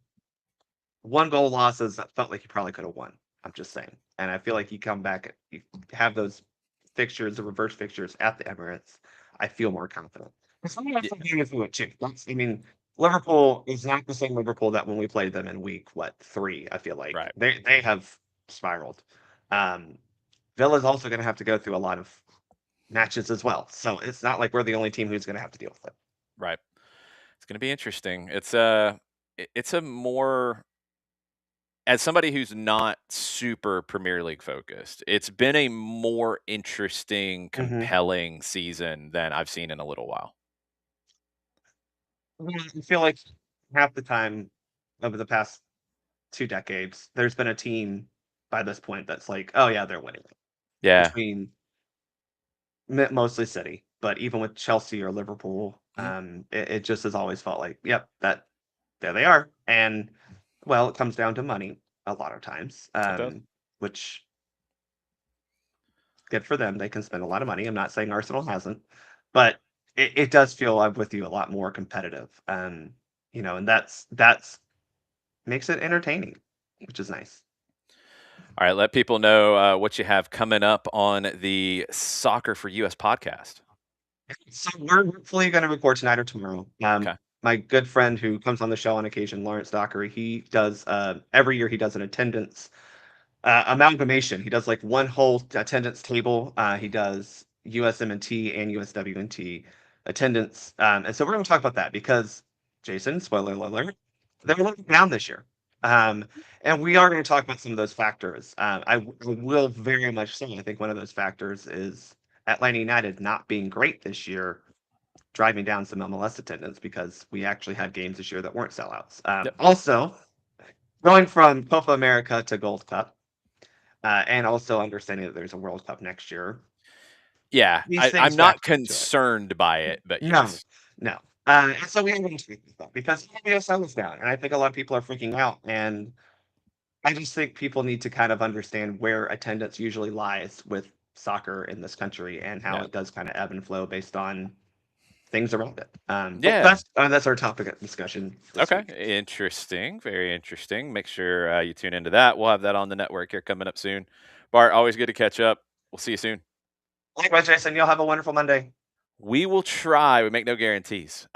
one goal losses that felt like you probably could have won. I'm just saying. And I feel like you come back, you have those fixtures, the reverse fixtures at the Emirates. I feel more confident. Some of Yeah. that's something through it too. I mean, Liverpool is not the same Liverpool that when we played them in week 3. I feel like Right. they have spiraled. Um, Villa's also going to have to go through a lot of matches as well, so it's not like we're the only team who's going to have to deal with it. Right. It's going to be interesting. It's a more, as somebody who's not super Premier League focused, it's been a more interesting, Hmm. compelling season than I've seen in a little while. I feel like half the time over the past 2 decades, there's been a team by this point that's like, oh yeah, they're winning Yeah. between mostly City, but even with Chelsea or Liverpool, Mhm. it just has always felt like, yep, that there they are. And well, it comes down to money a lot of times, It does. which good for them. They can spend a lot of money. I'm not saying Arsenal hasn't, but it does feel, I'm with you, a lot more competitive. And that's makes it entertaining, which is nice. All right. Let people know what you have coming up on the Soccer for US podcast. So we're hopefully going to record tonight or tomorrow. Okay. My good friend who comes on the show on occasion, Lawrence Dockery, he does every year he does an attendance amalgamation. He does like one whole attendance table. He does USM&T and USW&T. attendance. And so we're going to talk about that because, Jason, spoiler alert, they're looking down this year. And we are going to talk about some of those factors. I will very much say I think one of those factors is Atlanta United not being great this year, driving down some MLS attendance because we actually had games this year that weren't sellouts. Yep. Also, going from Copa America to Gold Cup, and also understanding that there's a World Cup next year. Yeah, These I'm things not factor into it. concerned by it, but No, yes. no. And so we haven't speak about because NWSL was down, and I think a lot of people are freaking out. And I just think people need to kind of understand where attendance usually lies with soccer in this country and how Yeah. it does kind of ebb and flow based on things around it. But Yeah. that's our topic of discussion this Okay. week. Interesting. Very interesting. Make sure you tune into that. We'll have that on the network here coming up soon. Bart, always good to catch up. We'll see you soon. Likewise, Jason, you'll have a wonderful Monday. We will try. We make no guarantees.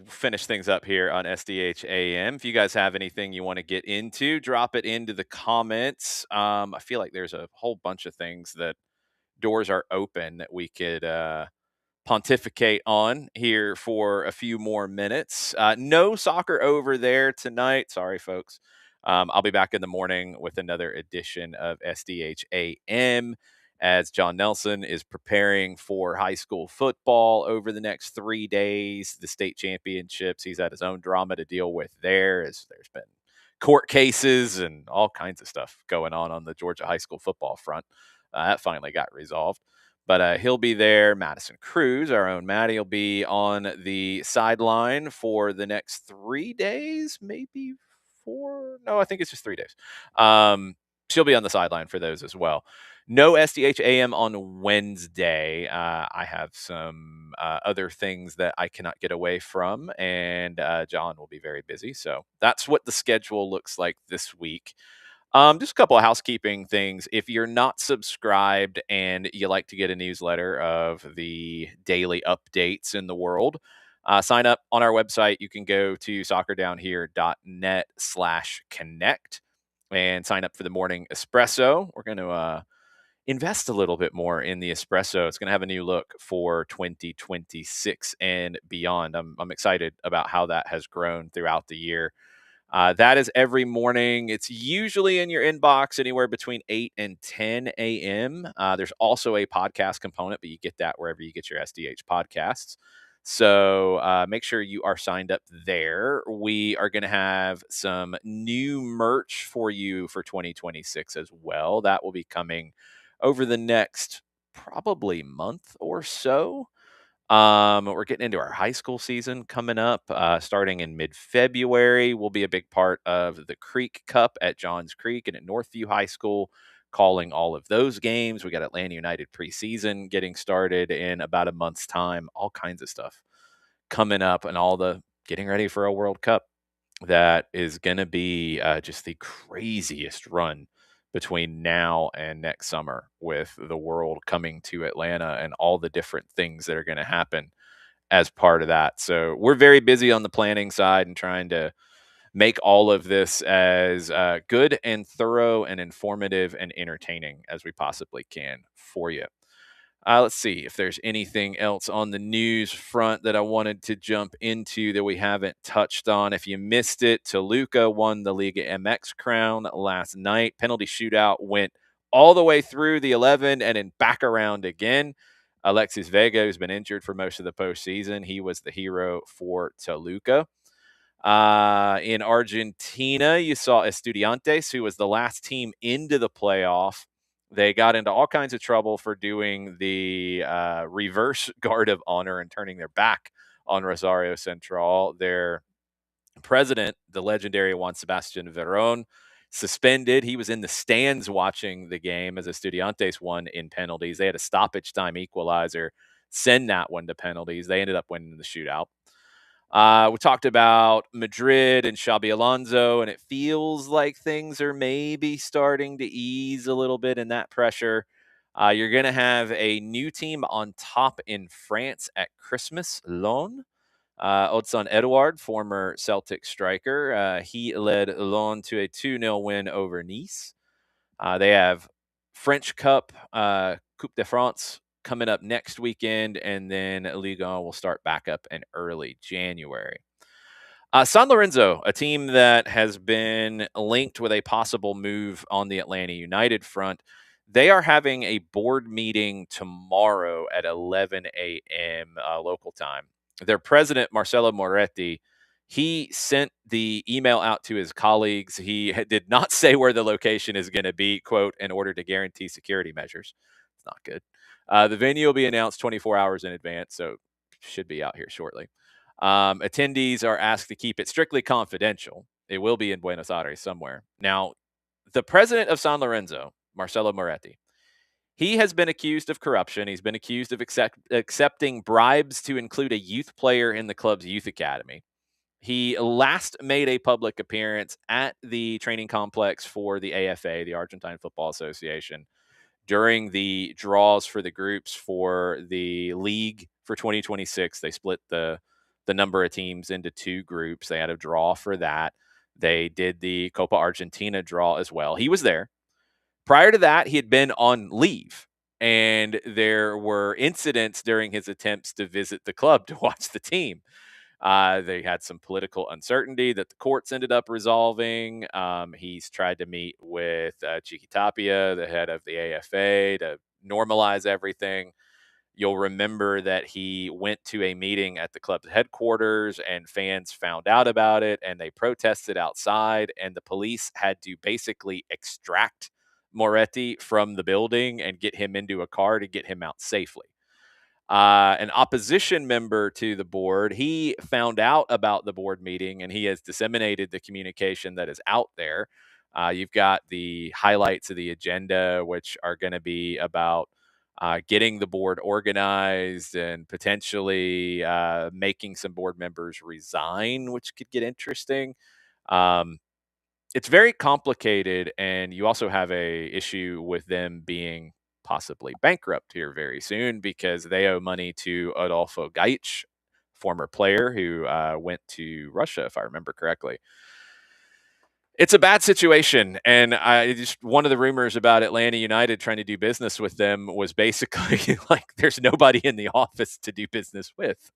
Finish things up here on SDH AM. If you guys have anything you want to get into, drop it into the comments. I feel like there's a whole bunch of things that doors are open that we could pontificate on here for a few more minutes. No soccer over there tonight. Sorry, folks. I'll be back in the morning with another edition of SDH AM as Jon Nelson is preparing for high school football over the next 3 days. The state championships, he's had his own drama to deal with there, as there's been court cases and all kinds of stuff going on the Georgia high school football front. That finally got resolved. But he'll be there. Madison Cruz, our own Maddie, will be on the sideline for the next 3 days, maybe 4. No, I think it's just 3 days. She'll be on the sideline for those as well. No SDH AM on Wednesday. I have some other things that I cannot get away from, and John will be very busy. So that's what the schedule looks like this week. Just a couple of housekeeping things. If you're not subscribed and you like to get a newsletter of the daily updates in the world, sign up on our website. You can go to soccerdownhere.net/connect and sign up for the morning espresso. We're going to invest a little bit more in the espresso. It's going to have a new look for 2026 and beyond. I'm excited about how that has grown throughout the year. That is every morning. It's usually in your inbox anywhere between 8 and 10 a.m. There's also a podcast component, but you get that wherever you get your SDH podcasts. So make sure you are signed up there. We are going to have some new merch for you for 2026 as well. That will be coming over the next probably month or so. We're getting into our high school season coming up, starting in mid-February. We'll be a big part of the Creek Cup at Johns Creek and at Northview High School, calling all of those games. We got Atlanta United preseason getting started in about a month's time. All kinds of stuff coming up, and all the getting ready for a World Cup that is going to be just the craziest run between now and next summer, with the world coming to Atlanta and all the different things that are going to happen as part of that. So we're very busy on the planning side and trying to make all of this as good and thorough and informative and entertaining as we possibly can for you. Let's see if there's anything else on the news front that I wanted to jump into that we haven't touched on. If you missed it, Toluca won the Liga MX crown last night. Penalty shootout went all the way through the 11 and then back around again. Alexis Vega, who's been injured for most of the postseason, he was the hero for Toluca. In Argentina, you saw Estudiantes, who was the last team into the playoff. They got into all kinds of trouble for doing the reverse guard of honor and turning their back on Rosario Central. Their president, the legendary Juan Sebastian Veron, suspended. He was in the stands watching the game as Estudiantes won in penalties. They had a stoppage time equalizer, send that one to penalties. They ended up winning the shootout. We talked about Madrid and Xabi Alonso, and it feels like things are maybe starting to ease a little bit in that pressure. You're going to have a new team on top in France at Christmas, Lyon. Odson Edouard, former Celtic striker, he led Lyon to a 2-0 win over Nice. They have French Cup, Coupe de France coming up next weekend, and then Ligue 1 will start back up in early January. San Lorenzo, a team that has been linked with a possible move on the Atlanta United front, they are having a board meeting tomorrow at 11 a.m. Local time. Their president, Marcelo Moretti, he sent the email out to his colleagues. He did not say where the location is going to be, quote, in order to guarantee security measures. It's not good. The venue will be announced 24 hours in advance, so should be out here shortly. Attendees are asked to keep it strictly confidential. It will be in Buenos Aires somewhere. Now, the president of San Lorenzo, Marcelo Moretti, he has been accused of corruption. He's been accused of accepting bribes to include a youth player in the club's youth academy. He last made a public appearance at the training complex for the AFA, the Argentine Football Association, during the draws for the groups for the league for 2026. They split the number of teams into two groups. They had a draw for that. They did the Copa Argentina draw as well. He was there. Prior to that, he had been on leave, and there were incidents during his attempts to visit the club to watch the team. They had some political uncertainty that the courts ended up resolving. He's tried to meet with Chiqui Tapia, the head of the AFA, to normalize everything. You'll remember that he went to a meeting at the club's headquarters, and fans found out about it, and they protested outside, and the police had to basically extract Moretti from the building and get him into a car to get him out safely. An opposition member to the board, he found out about the board meeting, and he has disseminated the communication that is out there. You've got the highlights of the agenda, which are going to be about getting the board organized and potentially making some board members resign, which could get interesting. Um, it's very complicated, and you also have a issue with them being possibly bankrupt here very soon because they owe money to Adolfo Gaich, former player who went to Russia, if I remember correctly. It's a bad situation, and one of the rumors about Atlanta United trying to do business with them was basically like there's nobody in the office to do business with.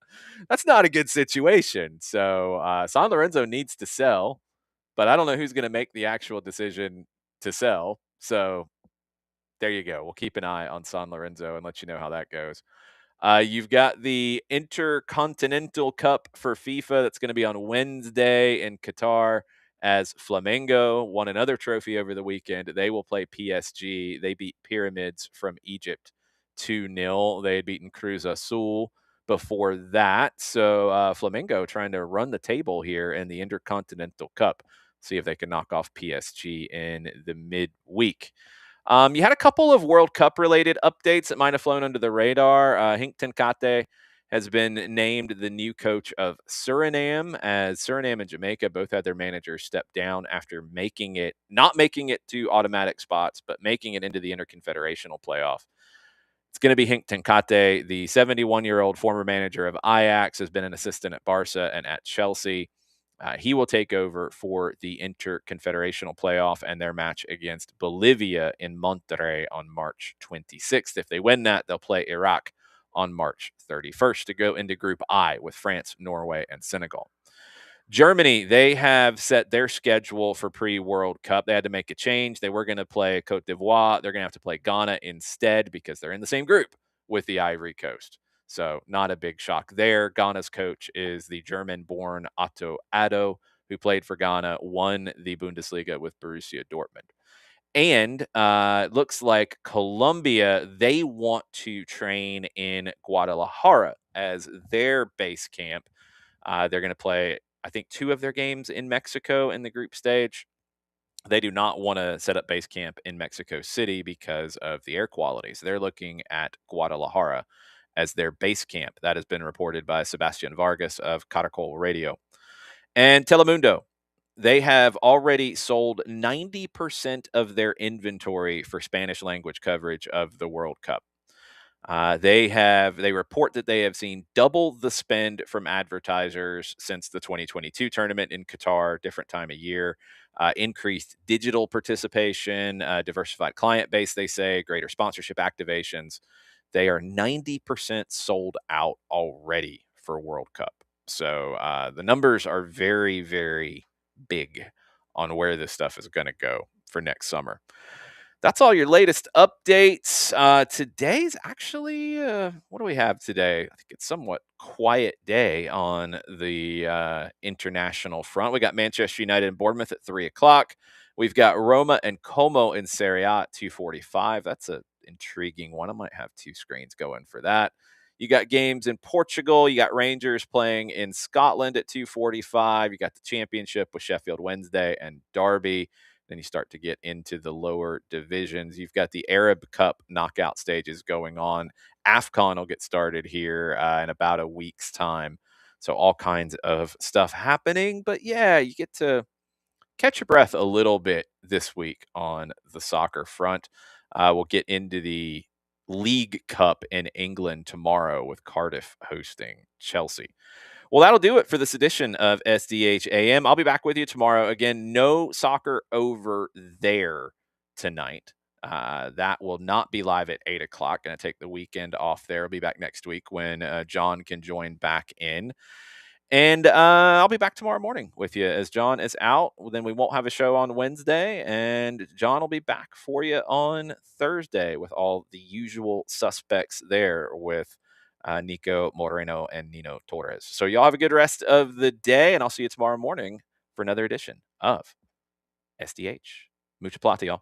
That's not a good situation. So San Lorenzo needs to sell, but I don't know who's going to make the actual decision to sell. So there you go. We'll keep an eye on San Lorenzo and let you know how that goes. You've got the Intercontinental Cup for FIFA that's going to be on Wednesday in Qatar as Flamengo won another trophy over the weekend. They will play PSG. They beat Pyramids from Egypt 2-0. They had beaten Cruz Azul before that. So Flamengo trying to run the table here in the Intercontinental Cup. See if they can knock off PSG in the midweek. You had a couple of World Cup related updates that might have flown under the radar. Henk ten Cate has been named the new coach of Suriname, as Suriname and Jamaica both had their managers step down after not making it to automatic spots, but making it into the interconfederational playoff. It's going to be Henk ten Cate, the 71-year-old former manager of Ajax, has been an assistant at Barca and at Chelsea. He will take over for the interconfederational playoff and their match against Bolivia in Monterrey on March 26th. If they win that, they'll play Iraq on March 31st to go into Group I with France, Norway, and Senegal. Germany, they have set their schedule for pre-World Cup. They had to make a change. They were going to play Cote d'Ivoire. They're going to have to play Ghana instead because they're in the same group with the Ivory Coast. So not a big shock there. Ghana's coach is the German-born Otto Addo, who played for Ghana, won the Bundesliga with Borussia Dortmund. And it looks like Colombia, they want to train in Guadalajara as their base camp. They're going to play, I think, 2 of their games in Mexico in the group stage. They do not want to set up base camp in Mexico City because of the air quality. So they're looking at Guadalajara as their base camp. That has been reported by Sebastian Vargas of Caracol Radio. And Telemundo, they have already sold 90% of their inventory for Spanish language coverage of the World Cup. They report that they have seen double the spend from advertisers since the 2022 tournament in Qatar, different time of year, increased digital participation, diversified client base, they say, greater sponsorship activations. They are 90% sold out already for World Cup. So the numbers are very, very big on where this stuff is going to go for next summer. That's all your latest updates. Today's actually, what do we have today? I think it's somewhat quiet day on the international front. We got Manchester United and Bournemouth at 3 o'clock. We've got Roma and Como in Serie A at 2:45. That's an intriguing one. I might have two screens going for that. You got games in Portugal. You got Rangers playing in Scotland at 2:45. You got the Championship with Sheffield Wednesday and Derby. Then you start to get into the lower divisions. You've got the Arab Cup knockout stages going on. AFCON will get started here in about a week's time. So all kinds of stuff happening. But yeah, you get to catch your breath a little bit this week on the soccer front. We'll get into the League Cup in England tomorrow with Cardiff hosting Chelsea. Well, that'll do it for this edition of SDH AM. I'll be back with you tomorrow. Again, no soccer over there tonight. That will not be live at 8 o'clock. Going to take the weekend off there. I'll be back next week when John can join back in. And I'll be back tomorrow morning with you as John is out. Well, then we won't have a show on Wednesday, and John will be back for you on Thursday with all the usual suspects there with Nico Moreno and Nino Torres. So y'all have a good rest of the day, and I'll see you tomorrow morning for another edition of SDH. Mucha plata, y'all.